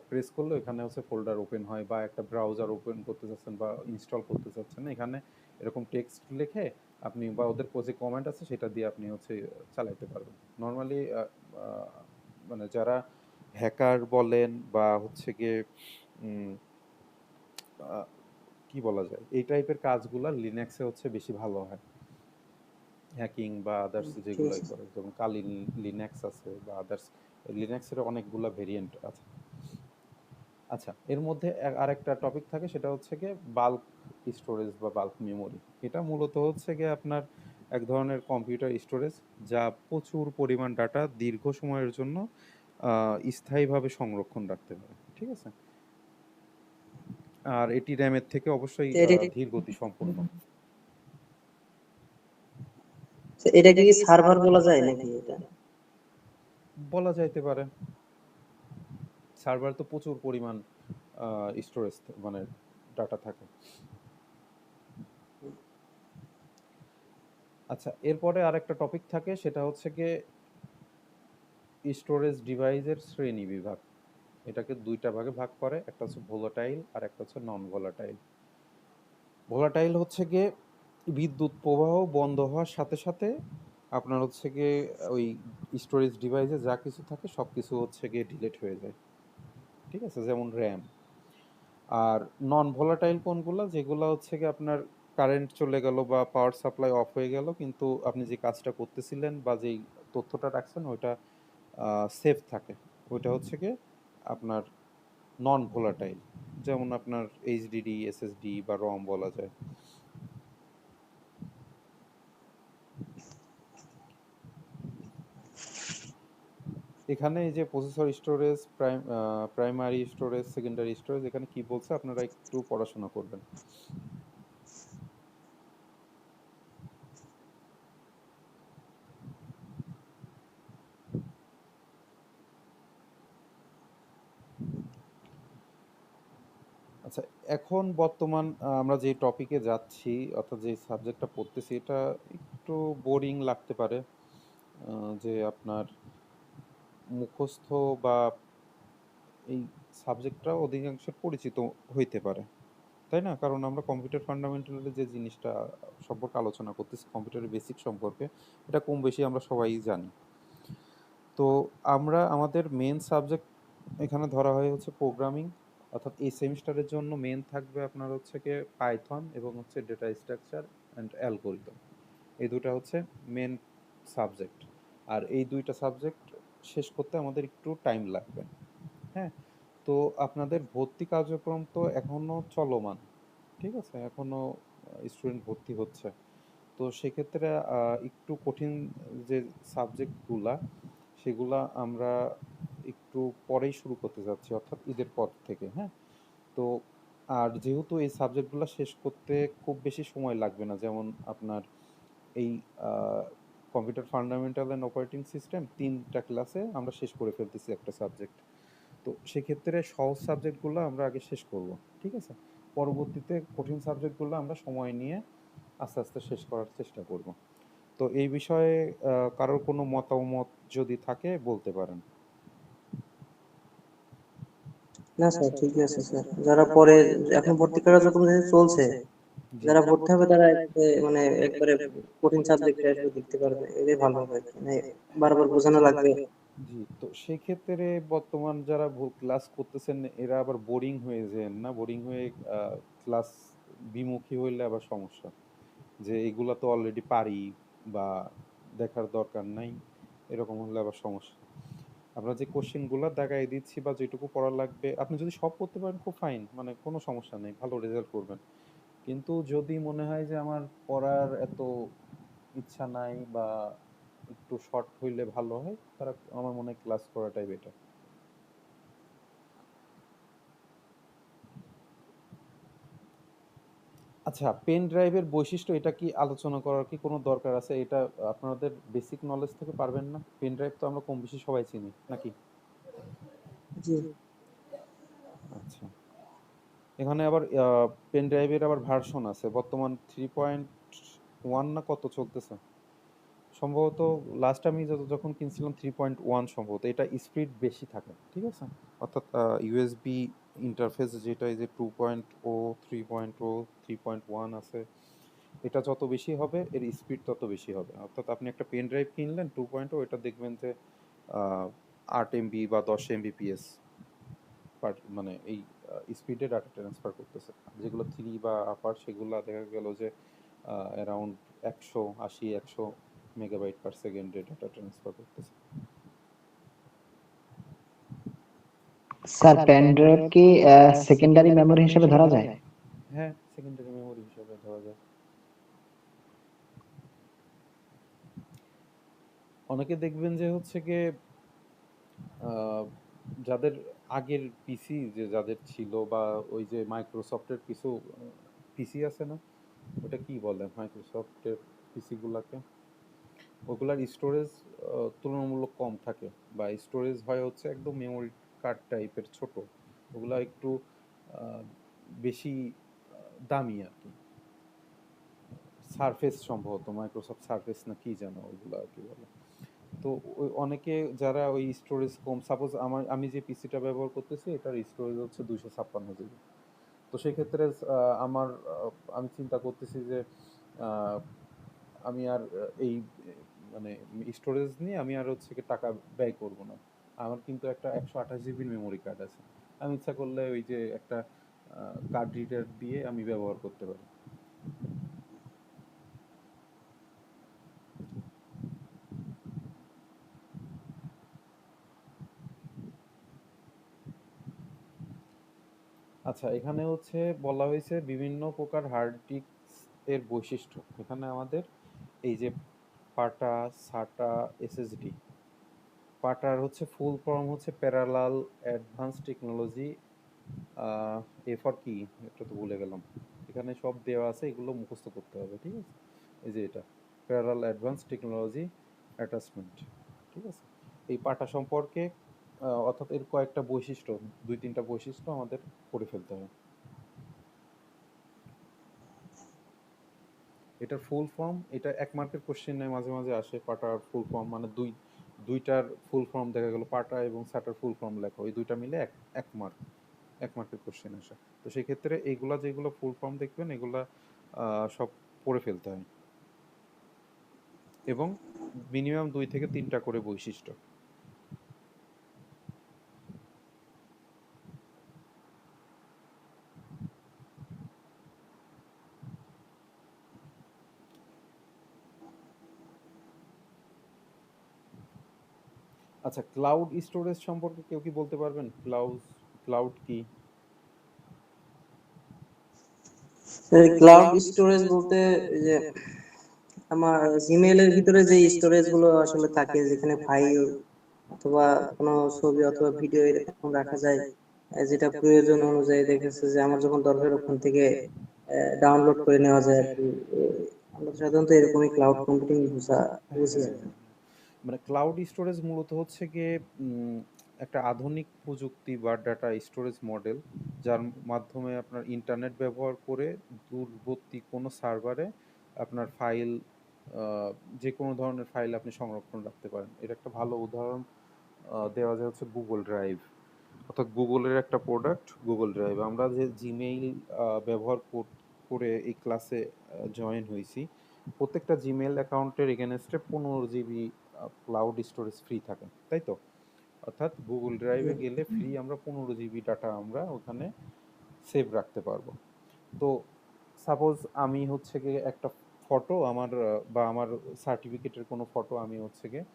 প্রেস করলে এখানে হচ্ছে ফোল্ডার ওপেন হয়, বা একটা ব্রাউজার ওপেন করতে চাচ্ছেন বা ইনস্টল করতে চাচ্ছেন, এখানে এরকম টেক্সট লিখে আপনি বা ওদের যে কমেন্ট আছে সেটা দিয়ে আপনি হচ্ছে চালাইতে পারবেন। নর্মালি মানে যারা হ্যাকার বলেন বা হচ্ছে গিয়ে কি বলা যায়, এই টাইপের কাজগুলা লিনাক্সে হচ্ছে বেশি ভালো হয়, হ্যাকিং বা আদার্স যেগুলোই করে, যেমন কালি লিনাক্স আছে বা আদার্স লিনাক্সের অনেকগুলা ভেরিয়েন্ট আছে। আচ্ছা, এর মধ্যে আরেকটা টপিক থাকে, সেটা হচ্ছে গিয়ে বাল্ক স্টোরেজ বা বাল্ক মেমোরি। এটা মূলত হচ্ছে গিয়ে আপনার এক ধরনের কম্পিউটার স্টোরেজ, যা প্রচুর পরিমাণ ডাটা দীর্ঘ সময়ের জন্য স্থায়ীভাবে সংরক্ষণ রাখতে পারে, ঠিক আছে? আর এটি র্যামের থেকে অবশ্যই ধীর গতি সম্পন্ন। এটা কি সার্ভার বলা যায় নাকি? এটা বলা যাইতে পারে, সার্ভার তো প্রচুর পরিমাণ স্টোরেজ মানে ডাটা থাকে। আচ্ছা, এরপরে আরেকটা টপিক থাকে, সেটা হচ্ছে গিয়ে স্টোরেজ ডিভাইসের শ্রেণী বিভাগ। এটাকে দুইটা ভাগে ভাগ করে, একটা হচ্ছে ভোলাটাইল আর একটা হচ্ছে নন ভোলাটাইল। ভোলাটাইল হচ্ছে গিয়ে বিদ্যুৎ প্রবাহ বন্ধ হওয়ার সাথে সাথে আপনার হচ্ছে গিয়ে ওই স্টোরেজ ডিভাইসে যা কিছু থাকে সব কিছু হচ্ছে গিয়ে ডিলিট হয়ে যায়, ঠিক আছে, যেমন র্যাম। আর নন ভোলাটাইল কোনগুলো, যেগুলো হচ্ছে গিয়ে আপনার কারেন্ট চলে গেল বা পাওয়ার সাপ্লাই অফ হয়ে গেল, কিন্তু আপনি যে কাজটা করতেছিলেন বা যেই তথ্যটা রাখছেন ওইটা সেফ থাকে, ওইটা হচ্ছে গিয়ে আপনার নন ভোলাটাইল, যেমন আপনার এইচডিডি, এসএসডি বা রম বলা যায়। এখানে এই যে processor storage, primary storage, secondary storage, এখানে কি বলছে আপনারা একটু পড়াশোনা করবেন। আচ্ছা, এখন বর্তমান আমরা যে টপিকে যাচ্ছি অর্থাৎ যে সাবজেক্টটা পড়তেছি, এটা একটু বোরিং লাগতে পারে, যে আপনার মুখস্থ বা এই সাবজেক্টটা অধিকাংশ পরিচিত হইতে পারে, তাই না? কারণ আমরা কম্পিউটার ফান্ডামেন্টালের যে জিনিসটা সম্পর্কে আলোচনা করতেছি, কম্পিউটারের বেসিক সম্পর্কে, এটা কম বেশি আমরা সবাই জানি। তো আমরা আমাদের মেন সাবজেক্ট এখানে ধরা হয় হচ্ছে প্রোগ্রামিং, অর্থাৎ এই সেমিস্টারের জন্য মেন থাকবে আপনার হচ্ছে কি পাইথন এবং হচ্ছে ডেটা স্ট্রাকচার অ্যান্ড অ্যালগরিদম, এই দুটো হচ্ছে মেন সাবজেক্ট। আর এই দুইটা সাবজেক্ট শেষ করতে আমাদের একটু টাইম লাগবে, হ্যাঁ। তো আপনাদের ভর্তি কার্যক্রম তো এখনো চলমান, ঠিক আছে, এখনো স্টুডেন্ট ভর্তি হচ্ছে। তো সেক্ষেত্রে একটু কঠিন যে সাবজেক্টগুলা, সেগুলা আমরা একটু পরেই শুরু করতে যাচ্ছি, অর্থাৎ ঈদের পর থেকে, হ্যাঁ। তো আর যেহেতু এই সাবজেক্টগুলো শেষ করতে খুব বেশি সময় লাগবে না, যেমন আপনার এই computer fundamental and operating system 3টা ক্লাসে আমরা শেষ করে ফেলতেছি একটা সাবজেক্ট। তো সেক্ষেত্রে সহজ সাবজেক্টগুলো আমরা আগে শেষ করব, ঠিক আছে, পরবর্তীতে কঠিন সাবজেক্টগুলো আমরা সময় নিয়ে আস্তে আস্তে শেষ করার চেষ্টা করব। তো এই বিষয়ে কারোর কোনো মতামত যদি থাকে বলতে পারেন। না স্যার, ঠিক আছে স্যার। যারা পরে এখন ভর্তি কার্যক্রম যেহেতু চলছে, জি যারা পড়তে হবে তারা মানে একবারে কঠিন সাবজেক্ট আসলে দেখতে পারবে, এটাই ভালো হবে আর কি। মানে বারবার বোঝানো লাগবে। জি, তো সেই ক্ষেত্রে বর্তমান যারা ক্লাস করতেছেন এরা আবার বোরিং হয়ে যায় না, বোরিং হয়ে ক্লাস বিমুখী হইলে আবার সমস্যা, যে এগুলা তো অলরেডি পারি বা দেখার দরকার নাই, এরকম হলে আবার সমস্যা। আমরা যে কোশ্চেনগুলো দেখাই দিচ্ছি বা যেটুকু পড়া লাগবে, আপনি যদি সব করতে পারেন খুব ফাইন, মানে কোনো সমস্যা নেই, ভালো রেজাল্ট করবেন। কিন্তু যদি মনে হয় যে আমার পড়ার এত ইচ্ছা নাই বা একটু শর্ট হইলে ভালো হয়, তারা আমার মনে হয় ক্লাস করাটাই বেটার। আচ্ছা, পেন ড্রাইভের বৈশিষ্ট্য এটা কি আলোচনা করার কি কোনো দরকার আছে? এটা আপনাদের বেসিক নলেজ থেকে পারবেন না? পেন ড্রাইভ তো আমরা কম বেশি সবাই চিনি নাকি? জি। আচ্ছা, এখানে আবার পেন ড্রাইভের আবার ভার্সন আছে, বর্তমান 3.1 না কত চলতেছে সম্ভবত। লাস্ট আমি যখন কিনছিলাম 3.1 সম্ভবত। এটা স্পিড বেশি থাকে, ঠিক আছে? অর্থাৎ ইউএসবি ইন্টারফেস যেটা, এই যে 2.0, 3.0, 3.1 আছে, এটা যত বেশি হবে এর স্পিড তত বেশি হবে। অর্থাৎ আপনি একটা পেন ড্রাইভ কিনলেন 2.0, এটা দেখবেন যে 8 MB বা 10 Mbps মানে এই স্পিডে ডাটা ট্রান্সফার করতেছে। যেগুলো 3 বা আপার সেগুলো দেখা গেল যে অ্যারাউন্ড 180-100 মেগাবাইট পার সেকেন্ডে ডাটা ট্রান্সফার করতেছে। স্যার পেন ড্রাইভ কি সেকেন্ডারি মেমোরি হিসেবে ধরা যায়? হ্যাঁ, সেকেন্ডারি মেমোরি হিসেবে ধরা যায়। অনেকে দেখবেন যে হচ্ছে গিয়ে আহ, যাদের আগের পিসি যে যাদের ছিল, বা ওই যে মাইক্রোসফটের কিছু পিসি আছে না, ওটা কি বলে মাইক্রোসফটের পিসি গুলাকে, ওগুলার স্টোরেজ তুলনামূলক কম থাকে, বা স্টোরেজ হয় হচ্ছে একদম মেমোরি কার্ড টাইপের ছোট, ওগুলা একটু আহ, বেশি দামি আর কি। সারফেস সম্ভবত, মাইক্রোসফট সারফেস না কি যেন ওইগুলো আর কি বলে। তো ওই অনেকে যারা ওই স্টোরেজ কম, সাপোজ আমি যে পিসিটা ব্যবহার করতেছি এটার স্টোরেজ হচ্ছে 256 জিবি। তো সেই ক্ষেত্রে আমি চিন্তা করতেছি যে আহ, আমি আর এই মানে স্টোরেজ নিয়ে আমি আর হচ্ছে কি টাকা ব্যয় করব না। আমার কিন্তু একটা 128 জিবির মেমোরি কার্ড আছে, আমি ইচ্ছা করলে ওই যে একটা কার্ড রিডার দিয়ে আমি ব্যবহার করতে পারি। আচ্ছা, এখানে হচ্ছে বলা হয়েছে বিভিন্ন প্রকার হার্ড ডিস্ক এর বৈশিষ্ট্য। এখানে আমাদের এই যে পাটা, সাটা, এসএসডি, পাটার হচ্ছে ফুল ফর্ম হচ্ছে parallel advance technology. A for কি, এটা তো ভুলে গেলাম, এখানে সব দেওয়া আছে, এগুলো মুখস্থ করতে হবে, ঠিক আছে? এই যে এটা প্যারালাল অ্যাডভান্স টেকনোলজি অ্যাটাচমেন্ট, ঠিক আছে? এই পাটা সম্পর্কে অর্থাৎ এর কয়েকটা বৈশিষ্ট্য, 2-3টা বৈশিষ্ট্য আমাদের পড়ে ফেলতে হবে। এটার ফুল ফর্ম, এটা 1 মার্কের কোশ্চেনে মাঝে মাঝে আসে, পাটার ফুল ফর্ম মানে দুইটার ফুল ফর্ম দেখা গেল, পাটা এবং সাটার ফুল ফর্ম লেখো, এই দুইটা মিলে 1 মার্ক, 1 মার্কের কোশ্চেন আসে। তো সেই ক্ষেত্রে এইগুলা যেগুলো ফুল ফর্ম দেখবেন এগুলা সব পড়ে ফেলতে হয়, এবং মিনিমাম 2 থেকে 3টা করে বৈশিষ্ট্য। আচ্ছা, ক্লাউড স্টোরেজ সম্পর্কে কেউ কি বলতে পারবেন? ক্লাউড কি? ক্লাউড স্টোরেজ বলতে এই যে আমার জিমেইল এর ভিতরে যে স্টোরেজ গুলো আসলে থাকে, যেখানে ফাইল অথবা কোনো ছবি অথবা ভিডিও এরকম রাখা যায়, যেটা প্রয়োজন অনুযায়ী দেখেছে যে আমার যখন দরকার ওখান থেকে ডাউনলোড করে নেওয়া যায় আর কি। আমরা সাধারণত এরকমই ক্লাউড কম্পিউটিং বুঝি আর হ্যাঁ, কি। মানে ক্লাউড স্টোরেজ মূলত হচ্ছে গিয়ে একটা আধুনিক প্রযুক্তি বা ডাটা স্টোরেজ মডেল, যার মাধ্যমে আপনার ইন্টারনেট ব্যবহার করে দূরবর্তী কোনো সার্ভারে আপনার ফাইল, যে কোনো ধরনের ফাইল আপনি সংরক্ষণ রাখতে পারেন। এর একটা ভালো উদাহরণ দেওয়া যায় হচ্ছে গুগল ড্রাইভ, অর্থাৎ গুগলের একটা প্রোডাক্ট গুগল ড্রাইভ। আমরা যে জিমেইল ব্যবহার করে এই ক্লাসে জয়েন হয়েছি, প্রত্যেকটা জিমেল অ্যাকাউন্টের এগেনস্টে 15 GB ক্লাউড স্টোরেজ ফ্রি থাকে, তাই তো? অর্থাৎ গুগল ড্রাইভে গেলে ফ্রি আমরা 15 GB ডাটা আমরা ওখানে সেভ রাখতে পারবো। তো সাপোজ আমি হচ্ছে গিয়ে একটা ফটো আমার বা আমার সার্টিফিকেটের কোনো ফটো আমি হচ্ছে গিয়ে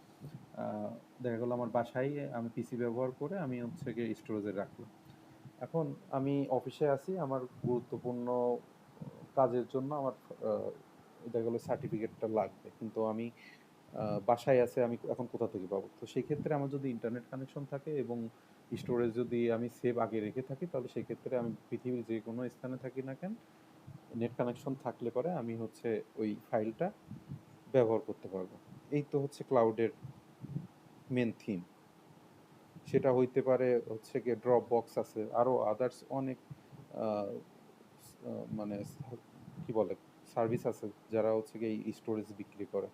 দেখা গেলো আমার বাসায় আমি পিসি ব্যবহার করে আমি হচ্ছে গিয়ে স্টোরেজে রাখলাম। এখন আমি অফিসে আছি, আমার গুরুত্বপূর্ণ কাজের জন্য আমার দেখা গেলো সার্টিফিকেটটা লাগবে, কিন্তু আমি বাসায় আছে, আমি এখন কোথা থেকে পাবো? তো সেই ক্ষেত্রে আমার যদি ইন্টারনেট কানেকশন থাকে এবং স্টোরেজ যদি আমি সেভ আগে রেখে থাকি, তাহলে সেই ক্ষেত্রে আমি পৃথিবীর যে কোনো স্থানে থাকি না কেন, নেট কানেকশন থাকলে পরে আমি হচ্ছে ওই ফাইলটা ব্যবহার করতে পারবো। এই তো হচ্ছে ক্লাউডের মেন থিম। সেটা হইতে পারে হচ্ছে গিয়ে ড্রপ বক্স আছে, আরও আদার্স অনেক মানে কি বলে সার্ভিস আছে যারা হচ্ছে গিয়ে এই স্টোরেজ বিক্রি করে।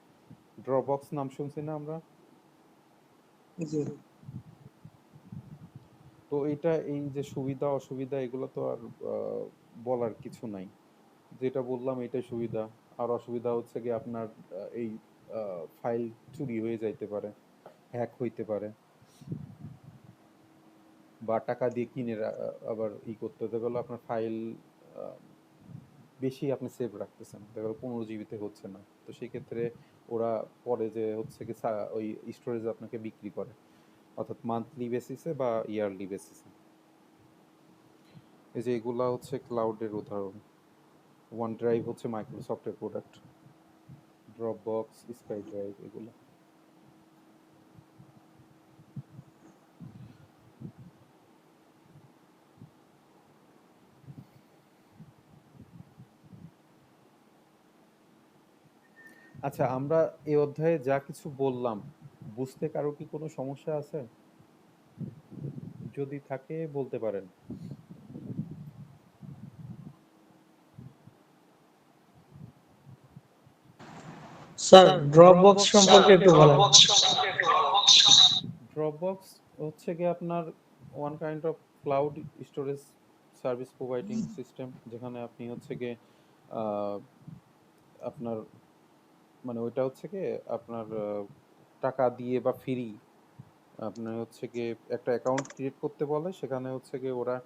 ড্রপ বক্স নাম শুনছি না আমরা? জি। তো এটা এই যে সুবিধা অসুবিধা এগুলো তো আর বলার কিছু নাই, যেটা বললাম এটাই সুবিধা। আর অসুবিধা হচ্ছে কি আপনার এই ফাইল চুরি হয়ে যাইতে পারে, হ্যাক হইতে পারে, বা টাকা দিয়ে কিনে আবার করতে হতে গেলে আপনার ফাইল বেশি আপনি সেভ রাখতেছেন, দেখা গেলো 15 GB হচ্ছে না, তো সেক্ষেত্রে ওরা পরে যে হচ্ছে কি ওই স্টোরেজ আপনাকে বিক্রি করে, অর্থাৎ মান্থলি বেসিসে বা ইয়ারলি বেসিসে। এই যে এগুলা হচ্ছে ক্লাউডের উদাহরণ। ওয়ান ড্রাইভ হচ্ছে মাইক্রোসফটের product, drop box, sky drive এগুলো। আচ্ছা, আমরা এই অধ্যায়ে যা কিছু বললাম বুঝতে কারো কি কোনো সমস্যা আছে? যদি থাকে বলতে পারেন। স্যার ড্রপবক্স সম্পর্কে একটু বলেন। ড্রপবক্স হচ্ছে কি আপনার one kind of cloud storage service providing system, যেখানে আপনি হচ্ছে গিয়ে আপনার মানে ওইটা হচ্ছে কি আপনার টাকা দিয়ে বা ফ্রি আপনার হচ্ছে গিয়ে একটা অ্যাকাউন্ট ক্রিয়েট করতে বলে, সেখানে হচ্ছে গিয়ে ওরা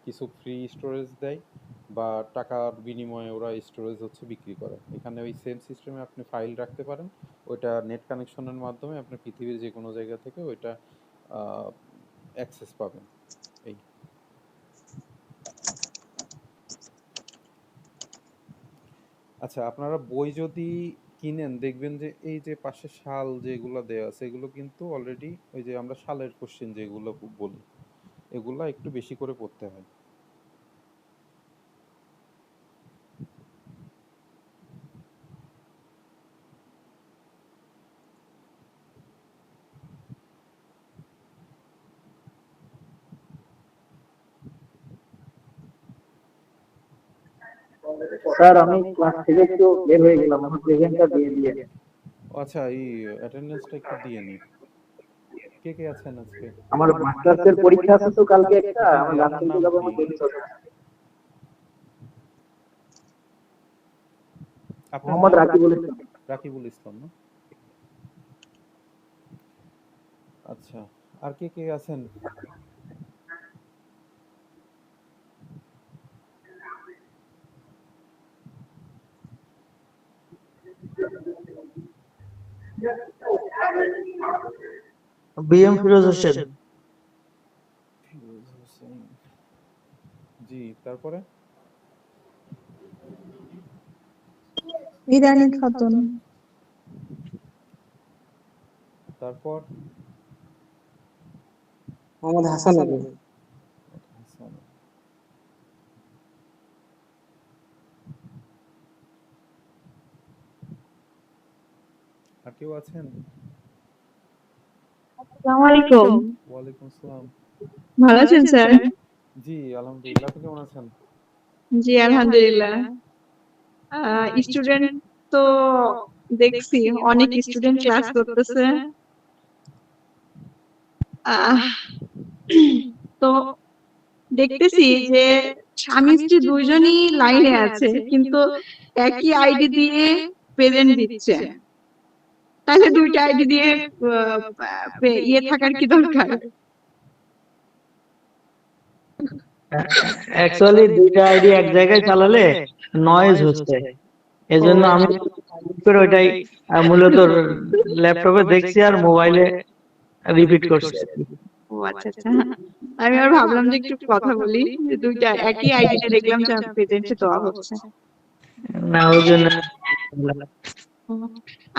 কিছু ফ্রি স্টোরেজ দেয় বা টাকার বিনিময়ে ওরা স্টোরেজ হচ্ছে বিক্রি করে। এখানে ওই সেম সিস্টেমে আপনি ফাইল রাখতে পারেন, ওইটা নেট কানেকশনের মাধ্যমে আপনি পৃথিবীর যে কোনো জায়গা থেকে ওইটা অ্যাক্সেস পাবেন। এই আচ্ছা, আপনারা বই যদি কিনেন দেখবেন যে এই যে পাশে সাল যেগুলো দেওয়া আছে এগুলো কিন্তু অলরেডি ওই যে আমরা সালের কোশ্চেন যেগুলো বলি এগুলা একটু বেশি করে পড়তে হয়। স্যার আমি ক্লাস থেকে একটু বের হয়ে গেলাম, আমার প্রেজেন্টটা দিয়ে দিয়ে। আচ্ছা, এই অ্যাটেন্ডেন্সটা একটু দিয়ে নি। কে কে আছেন আজকে? আমার মাস্টার্সের পরীক্ষা আছে তো কালকে একটা, জি, আমি গান আপনার শুনতে নাম যাবো, কি? আমার দেরি হবে। আপনার মোহাম্মদ নাম? রাকিবুল ইসলাম। রাকিবুল ইসলাম না? আচ্ছা, আর কে কে আছেন? বিএম ফিরোজ হোসেন। ফিরোজ হোসেন, জি। তারপরে ইরানি খাতুন। তারপর মোহাম্মদ হাসান আলী। হাসান। আর কেউ আছেন? আসসালামু আলাইকুম। ওয়ালাইকুম আসসালাম। ভালো আছেন স্যার? জি আলহামদুলিল্লাহ, আপনি কেমন আছেন? জি আলহামদুলিল্লাহ। স্টুডেন্ট তো দেখছি অনেক স্টুডেন্ট ক্লাস করতেছে। আহ, তো দেখতেছি যে স্বামী স্ত্রী দুইজনই লাইনে আছে কিন্তু একই আইডি দিয়ে প্রেজেন্ট দিচ্ছে, তাহলে দুইটা আইডি দিয়ে ইয়ে থাকার কি দরকার? অ্যাকচুয়ালি দুইটা আইডি এক জায়গায় চালালে নয়েজ হচ্ছে, এজন্য আমি করে ওইটাই মূলত ল্যাপটপে দেখছি আর মোবাইলে রিপিট করছি আর কি। ও আচ্ছা আচ্ছা, আমি আর ভাবলাম যে একটু কথা বলি, যে দুইটা একই আইডিতে দেখলাম যে প্রেজেন্টে দেওয়া হচ্ছে। না ওই জন্য ও,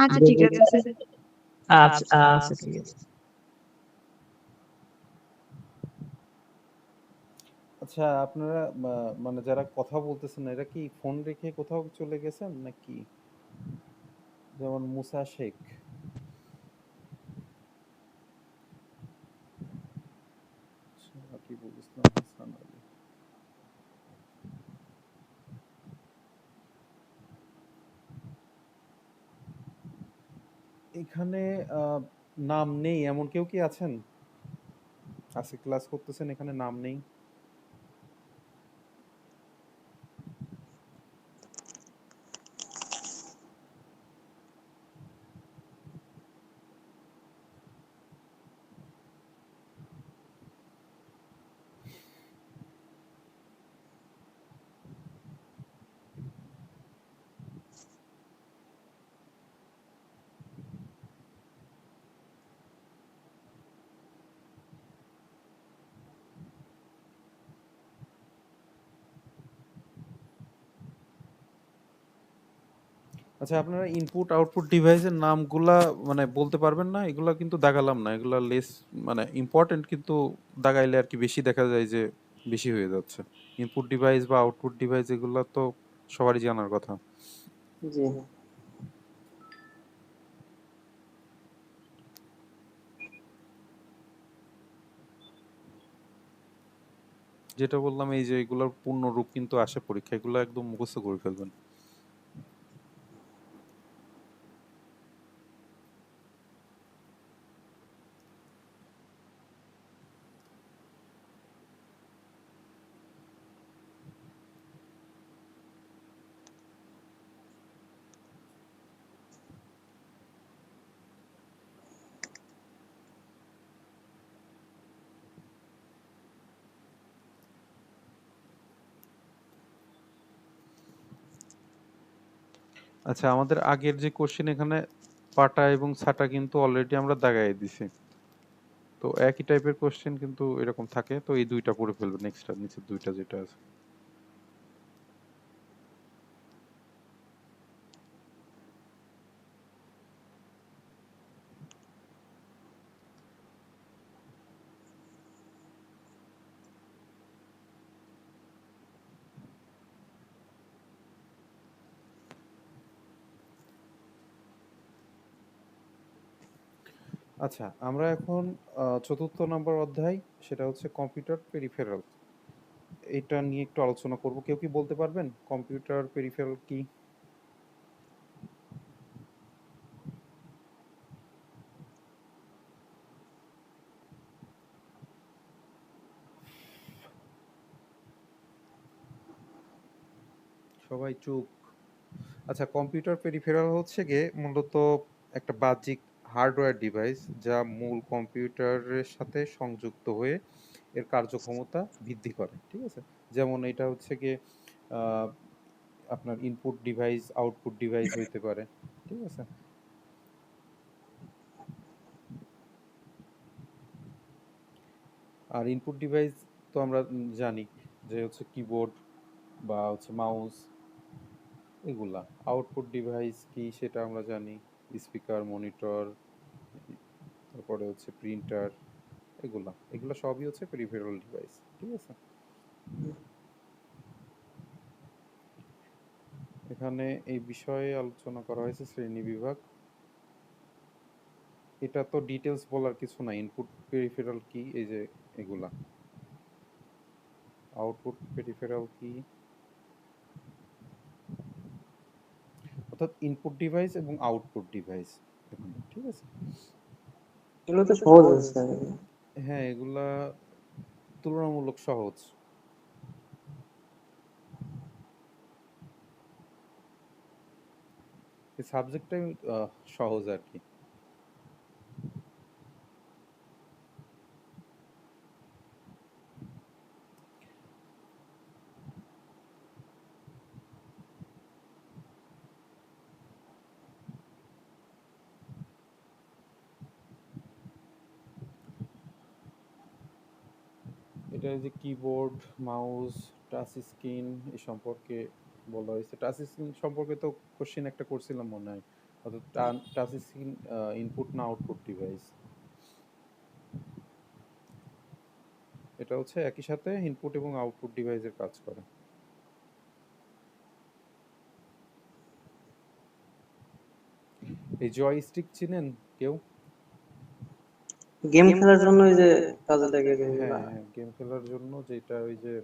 আচ্ছা ঠিক আছে স্যার। আচ্ছা আচ্ছা ঠিক আছে। আচ্ছা, আপনারা মানে যারা কথা বলতেছেন এরা কি ফোন রেখে কোথাও চলে গেছেন নাকি? যেমন মুসা শেখ। রাকিবুল ইসলাম হাসান আলী। এখানে নাম নেই এমন কেউ কি আছেন? আজকে ক্লাস করতেছেন, এখানে নাম নেই? আচ্ছা, আপনারা ইনপুট আউটপুট ডিভাইসের নামগুলা মানে বলতে পারবেন না? এগুলা কিন্তু দাগালাম না, এগুলা লেস মানে ইম্পর্টেন্ট, কিন্তু দাগাইলে আর কি বেশি দেখা যায় যে বেশি হয়ে যাচ্ছে। ইনপুট ডিভাইস বা আউটপুট ডিভাইস এগুলা তো সবারই জানার কথা। জি। যেটা বললাম এই যে এগুলোর পূর্ণ রূপ কিন্তু আসে পরীক্ষা, এগুলো একদম মুখস্থ করে ফেলবেন। আচ্ছা, আমাদের আগের যে কোশ্চেন এখানে পাটা এবং ছাটা কিন্তু অলরেডি আমরা দাগাই দিছি। তো একই টাইপের কোশ্চেন কিন্তু এরকম থাকে, তো এই দুইটা পড়ে ফেলবেন, এক্সট্রা নিচের দুইটা যেটা আছে। আচ্ছা, আমরা এখন চতুর্থ নম্বর অধ্যায়, সেটা হচ্ছে কম্পিউটার পেরিফেরাল। এটা নিয়ে একটু আলোচনা করব। কেউ কি বলতে পারবেন কম্পিউটার পেরিফেরাল কি? সবাই চুপ। আচ্ছা, কম্পিউটার পেরিফেরাল হচ্ছে গিয়ে মূলত একটা বাহ্যিক হার্ডওয়্যার ডিভাইস যা মূল কম্পিউটারের সাথে সংযুক্ত হয়ে এর কার্যক্ষমতা বৃদ্ধি করে, ঠিক আছে? যেমন এটা হচ্ছে গিয়ে আহ, আপনার ইনপুট ডিভাইস আউটপুট ডিভাইস হইতে পারে, ঠিক আছে? আর ইনপুট ডিভাইস তো আমরা জানি যে হচ্ছে কিবোর্ড বা হচ্ছে মাউস, এগুলা। আউটপুট ডিভাইস কি সেটা আমরা জানি, স্পিকার, মনিটর, তারপরে হচ্ছে প্রিন্টার, এগুলা এগুলা সবই হচ্ছে পেরিফেরাল ডিভাইস, ঠিক আছে? এখানে এই বিষয়ে আলোচনা করা হয়েছে শ্রেণীবিভাগ। এটা তো ডিটেলস বলার কিছু না। ইনপুট পেরিফেরাল কি, এই যে এগুলা। আউটপুট পেরিফেরাল কি, অর্থাৎ ইনপুট ডিভাইস এবং আউটপুট ডিভাইস এখানে, ঠিক আছে? এগুলো তো সহজ আছে। হ্যাঁ, এগুলা তুলনামূলক সহজ। এই সাবজেক্টটাই সহজ আর কি। এটা এই যে কিবোর্ড, মাউস, টাচ স্ক্রিন এই সম্পর্কে বলা হয়েছে। টাচ স্ক্রিন সম্পর্কে তো কোশ্চেন একটা করছিলাম মনে হয়, অর্থাৎ টাচ স্ক্রিন ইনপুট না আউটপুট ডিভাইস। এটা হচ্ছে একই সাথে ইনপুট এবং আউটপুট ডিভাইসের কাজ করে। এই জয়স্টিক চিনেন কেউ? গেম খেলার জন্য ওই যে কাজে লাগে গেমগুলা। হ্যাঁ হ্যাঁ, গেম খেলার জন্য যেটা ওই যে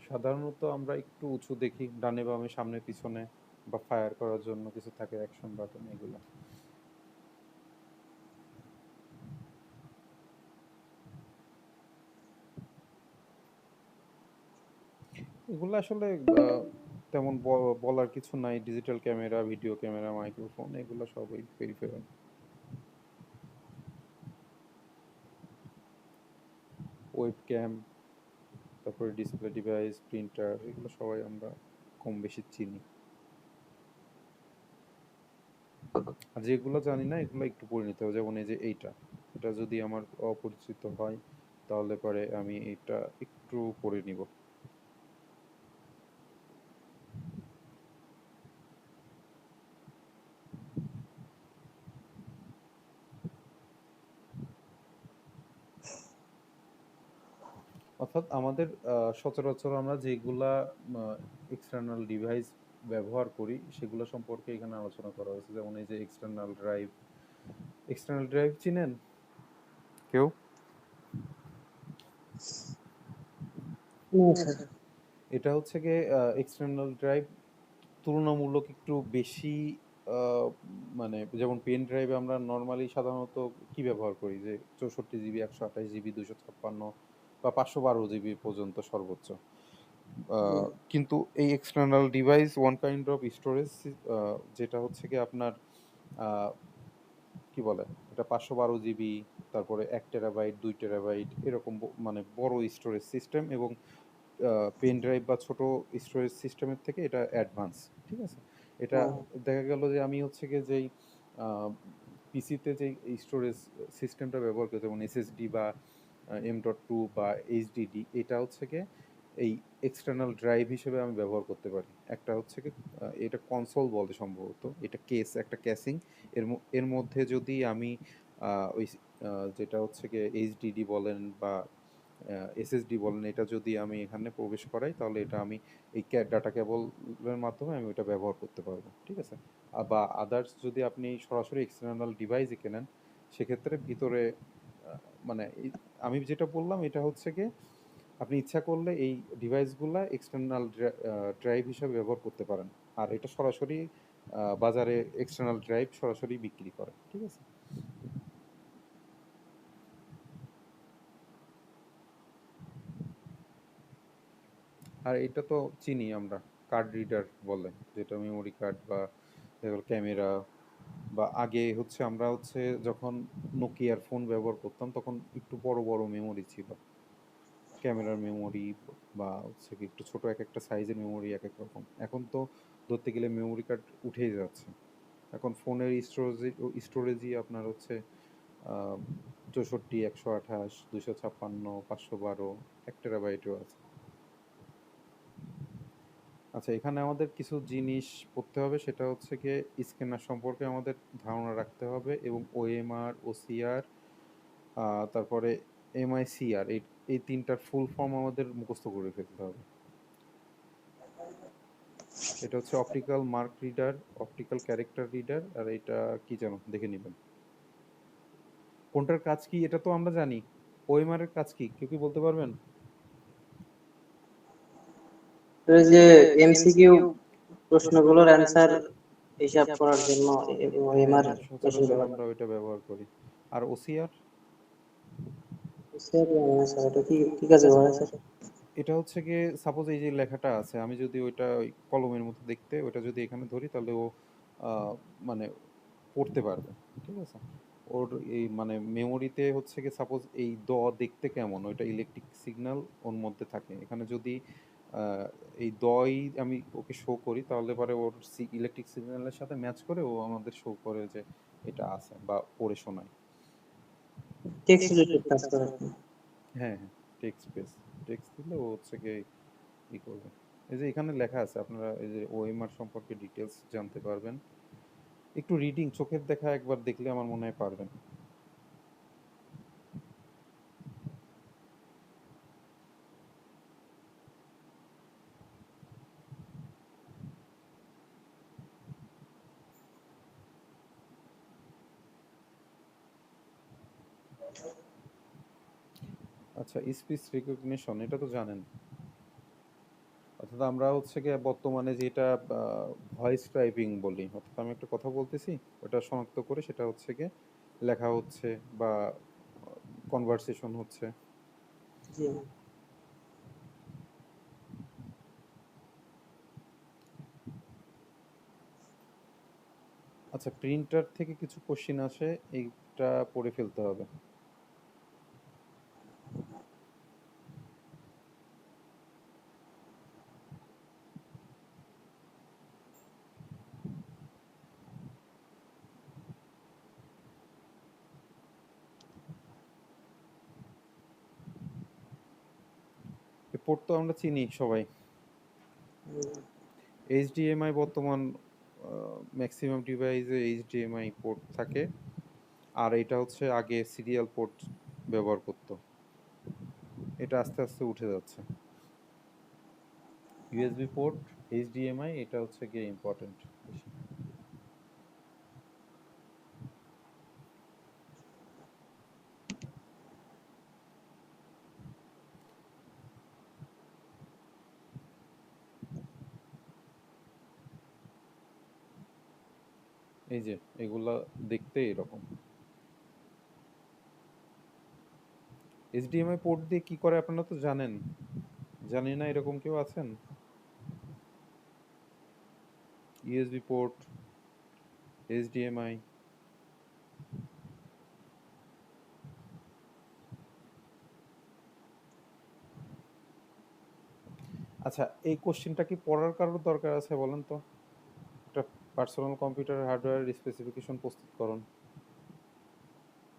সাধারণত আমরা একটু উঁচু দেখি, ডানে বামে সামনে পিছনে, বা ফায়ার করার জন্য কিছু থাকে অ্যাকশন বাটন, এগুলো। এগুলো আসলে তেমন বলার কিছু নাই। Digital camera, video camera, microphone, এগুলো সবই পেরিফেরাল। ওয়েবক্যাম, তারপরে ডিসপ্লে ডিভাইস, প্রিন্টার, এগুলো সবাই আমরা কম বেশি চিনি। আর যেগুলো জানি না এগুলো একটু পড়ে নিতে হবে। যেমন এই যে এটা যদি আমার অপরিচিত হয় তাহলে পরে আমি এটা একটু পড়ে নিব। অর্থাৎ আমাদের সচরাচর আমরা যেগুলা এক্সটার্নাল ডিভাইস ব্যবহার করি সেগুলো সম্পর্কে এখানে আলোচনা করা হয়েছে। যেমন এই যে এক্সটার্নাল ড্রাইভ চিনেন কেউ? স্যার। এটা হচ্ছে গিয়ে এক্সটার্নাল ড্রাইভ তুলনামূলক একটু বেশি, আহ, মানে যেমন পেন ড্রাইভে আমরা নর্মালি সাধারণত কি ব্যবহার করি, যে 64 জিবি, 128 জিবি, 256 বা 512 জিবি পর্যন্ত সর্বোচ্চ। কিন্তু এই external device one kind of storage, যেটা হচ্ছে কি আপনার কি বলে এটা 512 জিবি, তারপরে 1 টেরাবাইট, 2 টেরাবাইট, এরকম মানে বড় স্টোরেজ সিস্টেম। এবং পেন ড্রাইভ বা ছোট স্টোরেজ সিস্টেমের থেকে এটা অ্যাডভান্স। ঠিক আছে, এটা দেখা গেল যে আমি হচ্ছে গিয়ে যেই পিসিতে যেই স্টোরেজ সিস্টেমটা ব্যবহার করি, যেমন এসএসডি বা M.2 বা এইচডিডি, এটা হচ্ছে গিয়ে এই এক্সটার্নাল ড্রাইভ হিসেবে আমি ব্যবহার করতে পারি। একটা হচ্ছে কি এটা কনসোল বলে সম্ভবত, এটা একটা ক্যাসিং। এর মধ্যে যদি আমি ওই যেটা হচ্ছে গিয়ে এইচডিডি বলেন বা এসএসডি বলেন, এটা যদি আমি এখানে প্রবেশ করাই তাহলে এটা আমি এই ডাটা কেবলের মাধ্যমে আমি এটা ব্যবহার করতে পারবো। ঠিক আছে, বা আদার্স যদি আপনি সরাসরি এক্সটার্নাল ডিভাইসে কেনেন সেক্ষেত্রে ভিতরে মানে আমি যেটা বললাম এটা হচ্ছে গিয়ে আপনি ইচ্ছা করলে এই ডিভাইসগুলা এক্সটার্নাল ড্রাইভ হিসেবে ব্যবহার করতে পারেন। আর এটা সরাসরি বাজারে এক্সটার্নাল ড্রাইভ সরাসরি বিক্রি করে। ঠিক আছে, আর এটা তো চিনি আমরা, কার্ড রিডার বলে, যেটা মেমোরি কার্ড বা ক্যামেরা। বা আগে হচ্ছে আমরা হচ্ছে যখন নোকিয়ার ফোন ব্যবহার করতাম তখন একটু বড় বড় মেমোরি ছিল, ক্যামেরার মেমোরি, বা হচ্ছে কি একটু ছোট এক একটা সাইজের মেমোরি এক এক রকম। এখন তো ধরতে গেলে মেমোরি কার্ড উঠেই যাচ্ছে। এখন ফোনের স্টোরেজই আপনার হচ্ছে 64, 128, 256, 512, 1 টেরাবাইটও আছে। আচ্ছা, এখানে আমাদের কিছু জিনিস পড়তে হবে, সেটা হচ্ছে গিয়ে স্ক্যানার সম্পর্কে আমাদের ধারণা রাখতে হবে, এবং ওএমআর, ওসিআর, তারপরে এমআইসিআর, এই তিনটার ফুল ফর্ম আমাদের মুখস্থ করে ফেলতে হবে। এটা হচ্ছে optical mark reader, optical character reader, আর এটা কি যেন দেখে নেবেন কোনটার কাজ কি। এটা তো আমরা জানি, ওএমআর এর কাজ কি কেউ কি বলতে পারবেন? ওই যে এমসিকিউ প্রশ্নগুলোর অ্যান্সার হিসাব করার জন্য এবং হ্যাঁ এমআর হ্যাঁ, মেশিন সচরাচর ব্যবহার আমরা ওইটা ব্যবহার করি। আর ওসিআর, স্যার এটা কি ঠিক আছে ভাই স্যার? এটা হচ্ছে গিয়ে সাপোজ এই যে লেখাটা আছে, আমি যদি ওইটা ওই কলমের মতো দেখতে ওইটা যদি এখানে ধরি তাহলে ও আহ, মানে পড়তে পারবে, ঠিক আছে? ওর এই মানে মেমোরিতে হচ্ছে কি, সাপোজ এই দেখতে কেমন, ওইটা ইলেকট্রিক সিগন্যাল ওর মধ্যে থাকে। এখানে যদি আহ, এই আমি ওকে শো করি, তাহলে পরে ওর ইলেকট্রিক সিগন্যালের সাথে ম্যাচ করে ও আমাদের শো করে যে এটা আছে, বা পড়ে শোনায়। টেক্সট রিলেটেড কাজ করে আর কি। হ্যাঁ, হ্যাঁ, টেক্সট বেস। টেক্সট দিলে ও হচ্ছে গিয়ে ই করবে। এই যে এখানে লেখা আছে, আপনারা এই যে ওএমআর সম্পর্কে ডিটেলস জানতে পারবেন। একটু রিডিং, চোখের দেখা একবার দেখলে আমার মনে হয় পারবেন। আচ্ছা, স্পিচ রিকগনিশন এটা তো জানেন। অর্থাৎ আমরা হচ্ছে গিয়ে বর্তমানে যেটা ভয়েস টাইপিং বলি, অর্থাৎ আমি একটা কথা বলতেছি, ওটা শনাক্ত করে সেটা হচ্ছে গিয়ে লেখা হচ্ছে বা কনভারসেশন হচ্ছে। জি। আচ্ছা, প্রিন্টার থেকে কিছু কোশ্চিন আসে, এইটা পড়ে ফেলতে হবে। এই পোর্ট তো আমরা চিনি সবাই। এইচডিএমআই বর্তমান ম্যাক্সিমাম ডিভাইসে এইচডিএমআই পোর্ট থাকে, আর এটা হচ্ছে আগে সিরিয়াল পোর্ট ব্যবহার করতো, এটা আস্তে আস্তে উঠে যাচ্ছে। ইউএসবি পোর্ট, এইচডিএমআই, এটা হচ্ছে গিয়ে ইম্পর্টেন্ট বেশি। এই যে এগুলা দেখতে এরকম। এইচডিএমআই পোর্ট দিয়ে কি করে আপনারা তো জানেন, জানি না এরকম কেউ আছেন? USB port, HDMI. আচ্ছা, এই কোশ্চেনটা কি পড়ার কারোর দরকার আছে বলেন তো? একটা পার্সোনাল কম্পিউটার হার্ডওয়্যার স্পেসিফিকেশন প্রস্তুতকরণ।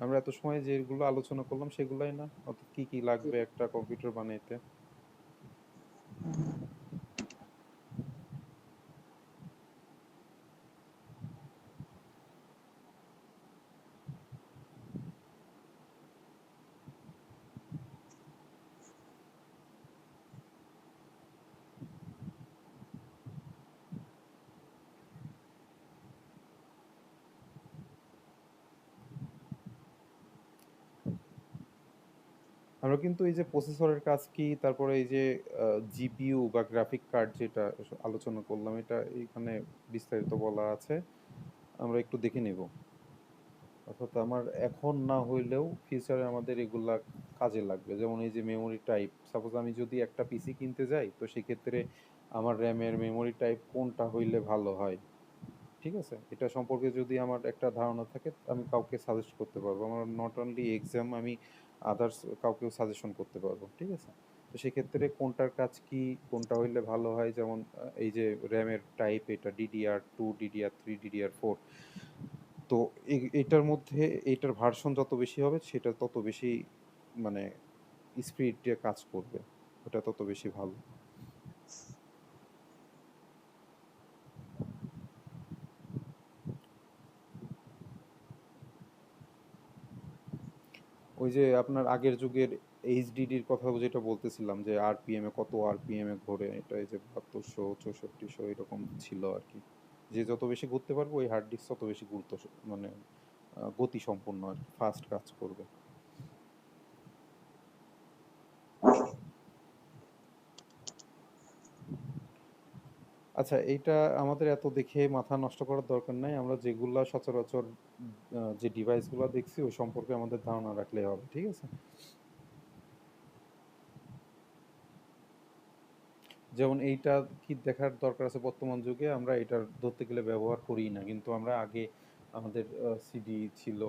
আমরা এত সময় যেগুলো আলোচনা করলাম সেগুলাই না, অর্থাৎ কি কি লাগবে একটা কম্পিউটার বানাইতে। আমরা কিন্তু এই যে প্রসেসরের কাজ কি, তারপরে এই যে জিপিইউ বা গ্রাফিক কার্ড যেটা আলোচনা করলাম, এটা এখানে বিস্তারিত বলা আছে, আমরা একটু দেখে নেব। অর্থাৎ আমার এখন না হইলেও ফিউচারে আমাদের এগুলা কাজে লাগবে। যেমন এই যে মেমোরি টাইপ, সাপোজ আমি যদি একটা পিসি কিনতে যাই, তো সেক্ষেত্রে আমার র্যামের মেমোরি টাইপ কোনটা হইলে ভালো হয়, ঠিক আছে? এটা সম্পর্কে যদি আমার একটা ধারণা থাকে, আমি কাউকে সাজেস্ট করতে পারবো। আমার নট অনলি এক্সাম, আমি আদার্স কাউকেও সাজেশন করতে পারবো, ঠিক আছে? তো সেক্ষেত্রে কোনটার কাজ কি, কোনটা হইলে ভালো হয়, যেমন এই যে র্যামের টাইপ, এটা DDR2, DDR3, DDR4। তো এটার মধ্যে এটার ভার্সন যত বেশি হবে, সেটা তত বেশি মানে স্পিড দিয়ে কাজ করবে, ওটা তত বেশি ভালো। ওই যে আপনার আগের যুগের এইচডিডির কথা যেটা বলতেছিলাম, যে আরপিএম এ কত আরপিএম এ ঘোরে, এটা এই যে 7200, 6400 এরকম ছিল আর কি। যে যত বেশি ঘুরতে পারবো, ওই হার্ড ডিস্ক তত বেশি গুরুত্ব, মানে গতি সম্পন্ন আর কি, ফাস্ট কাজ করবে। আচ্ছা, এইটা আমাদের এত দেখে মাথা নষ্ট করার দরকার নাই। আমরা যেগুলা সচরাচর যে ডিভাইসগুলো দেখছি ওই সম্পর্কে আমাদের ধারণা রাখলেই হবে, ঠিক আছে? যেমন এইটা কি দেখার দরকার আছে বর্তমান যুগে, আমরা এটার ধরতে গেলে ব্যবহার করি না, কিন্তু আমরা আগে আমাদের সিডি ছিল,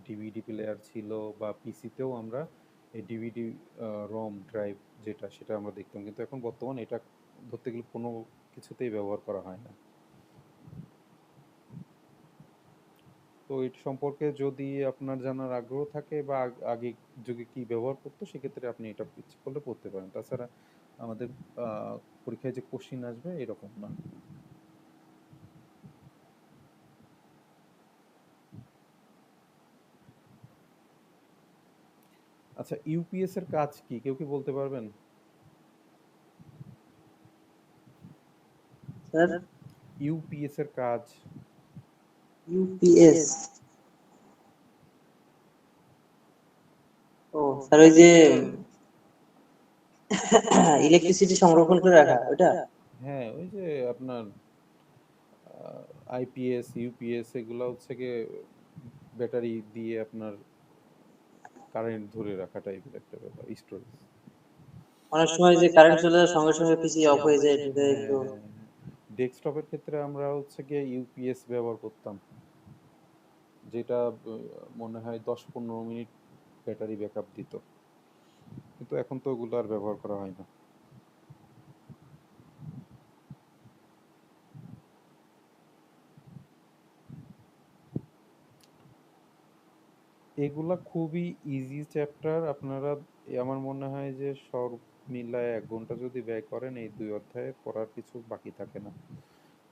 ডিভিডি প্লেয়ার ছিল, বা পিসিতেও আমরা এই ডিভিডি রম ড্রাইভ যেটা সেটা আমরা দেখতাম, কিন্তু এখন বর্তমান এটা ধরতে গেলে কোনো কিছুতেই ব্যবহার করা হয় না। তো এটা সম্পর্কে যদি আপনার জানার আগ্রহ থাকে বা আগে যুগে কি ব্যবহার করতো, সেক্ষেত্রে আপনি এটা ইচ্ছে করলে পড়তে পারেন। তাছাড়া আমাদের পরীক্ষায় যে কোশ্চিন আসবে এরকম না। আচ্ছা, ইউপিএস এর কাজ কি কেউ কি বলতে পারবেন? স্যার ইউপিএস এর কাজ? ইউপিএস, ও স্যার ওই যে ইলেকট্রিসিটি সংরক্ষণ করে রাখা ওটা। হ্যাঁ, ওই যে আপনার আইপিএস ইউপিএস এগুলো হচ্ছে গিয়ে ব্যাটারি দিয়ে আপনার কারেন্ট ধরে রাখা টাইপের একটা ব্যাপার, স্টোরেজ। অনেক সময় যে কারেন্ট চলে যায় সঙ্গে সঙ্গে পিসি অফ হয়ে যায়, এটা হ্যাঁ একটু। হ্যাঁ হ্যাঁ, ডেস্কটপের ক্ষেত্রে আমরা হচ্ছে গিয়ে ইউপিএস ব্যবহার করতাম, যেটা মনে হয় 10-15 মিনিট ব্যাটারি ব্যাকআপ দিত, কিন্তু এখন তো ওগুলো আর ব্যবহার করা হয় না। এগুলা খুবই ইজি চ্যাপ্টার, আপনারা আমার মনে হয় যে সব মিলায় 1 ঘন্টা যদি ব্যয় করেন এই 2 অধ্যায়ে পড়ার কিছু বাকি থাকে না।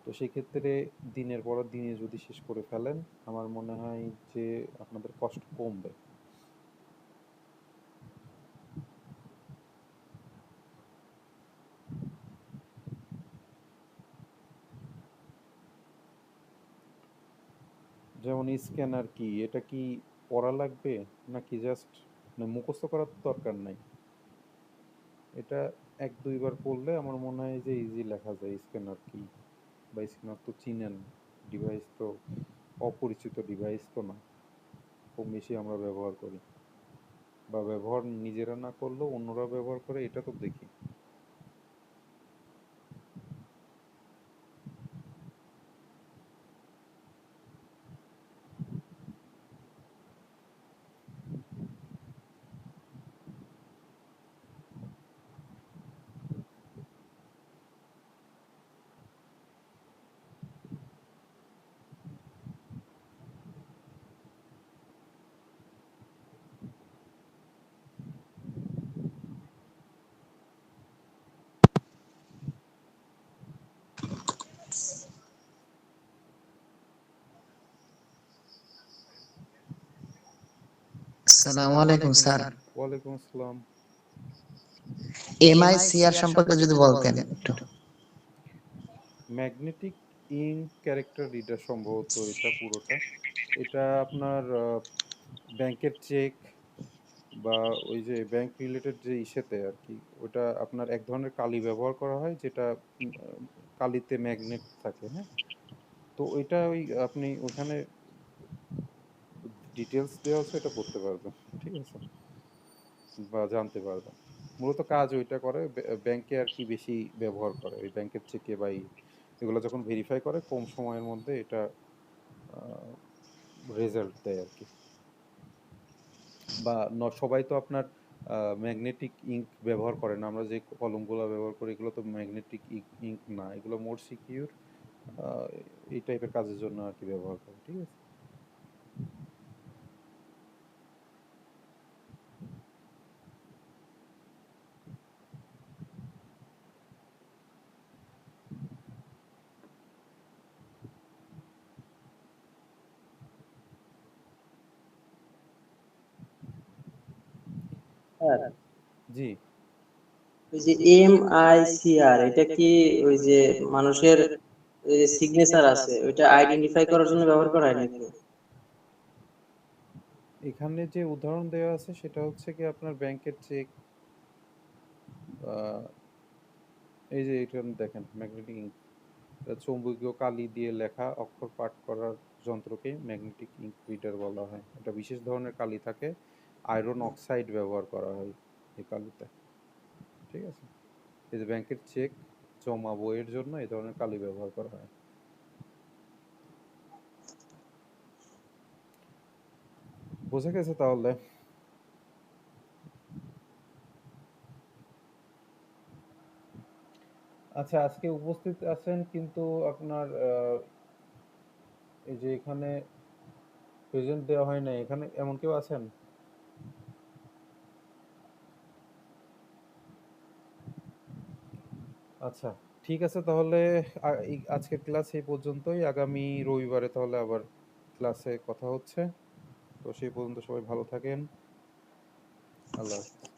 তো সেক্ষেত্রে দিনের পর দিনে যদি শেষ করে ফেলেন, আমার মনে হয় যে আপনাদের কষ্ট কমবে। যেমন স্ক্যানার কি, এটা কি পড়া লাগবে নাকি জাস্ট মুখস্থ করার তো দরকার নাই, এটা 1-2 বার পড়লে আমার মনে হয় যে ইজি লেখা যায় স্ক্যানার কি। বা স্ক্যানার তো চিনেন, ডিভাইস তো অপরিচিত ডিভাইস তো না, খুব বেশি আমরা ব্যবহার করি, বা ব্যবহার নিজেরা না করলেও অন্যরা ব্যবহার করে, এটা তো দেখি। আসসালামু আলাইকুম স্যার। ওয়ালাইকুম আসসালাম। এমআইসিআর সম্পর্কে যদি বলতেন একটু। ম্যাগনেটিক ইঙ্ক ক্যারেক্টার রিডার সম্ভবত এটা পুরোটা। এটা আপনার ব্যাংকের চেক বা ওই যে ব্যাংক রিলেটেড যে ইসেতে আর কি, ওটা আপনার এক ধরনের কালি ব্যবহার করা হয়, যেটা কালিতে ম্যাগনেট থাকে, হ্যাঁ। তো ওইটা ওই আপনি ওখানে ডিটেলস দেওয়া আছে, এটা পড়তে পারবেন, ঠিক আছে, বা জানতে পারবেন। মূলত কাজ ওইটা করে, ব্যাংকে আর কি বেশি ব্যবহার করে, ওই ব্যাংকের চেকে বা এগুলো যখন ভেরিফাই করে কম সময়ের মধ্যে এটা রেজাল্ট দেয় আর কি। বা সবাই তো আপনার ম্যাগনেটিক ইঙ্ক ব্যবহার করে না, আমরা যে কলমগুলো ব্যবহার করি এগুলো তো ম্যাগনেটিক ইঙ্ক না, এগুলো মোর সিকিউর এই টাইপের কাজের জন্য আর কি ব্যবহার করে, ঠিক আছে। স্যার জি, ওই যে এমআইসিআর, এটা কি ওই যে মানুষের সিগনেচার আছে ওইটা আইডেন্টিফাই করার জন্য ব্যবহার করা হয় নাকি? এখানে যে উদাহরণ দেওয়া আছে সেটা হচ্ছে কি আপনার ব্যাংকের চেক, এই যে এটা দেখেন ম্যাগনেটিক ইঙ্ক, চৌম্বকীয় কালি দিয়ে লেখা অক্ষর পাঠ করার যন্ত্রকে ম্যাগনেটিক ইঙ্ক রিডার বলা হয়। এটা বিশেষ ধরনের কালি থাকে, আয়রন অক্সাইড ব্যবহার করা হয় এই কালিতে, ঠিক আছে। এই যে ব্যাংকের চেক জমা বইয়ের জন্য এই ধরনের কালি ব্যবহার করা হয়। বোঝা গেছে তাহলে? আচ্ছা, আজকে উপস্থিত আছেন কিন্তু আপনার এই যে এখানে প্রেজেন্ট দেওয়া হয় নাই, এখানে এমন কেউ আছেন? আচ্ছা, ঠিক আছে তাহলে আজকের ক্লাস এই পর্যন্তই। আগামী রবিবারে তাহলে আবার ক্লাসে কথা হচ্ছে। তো সেই পর্যন্ত সবাই ভালো থাকেন। আল্লাহ হাফেজ।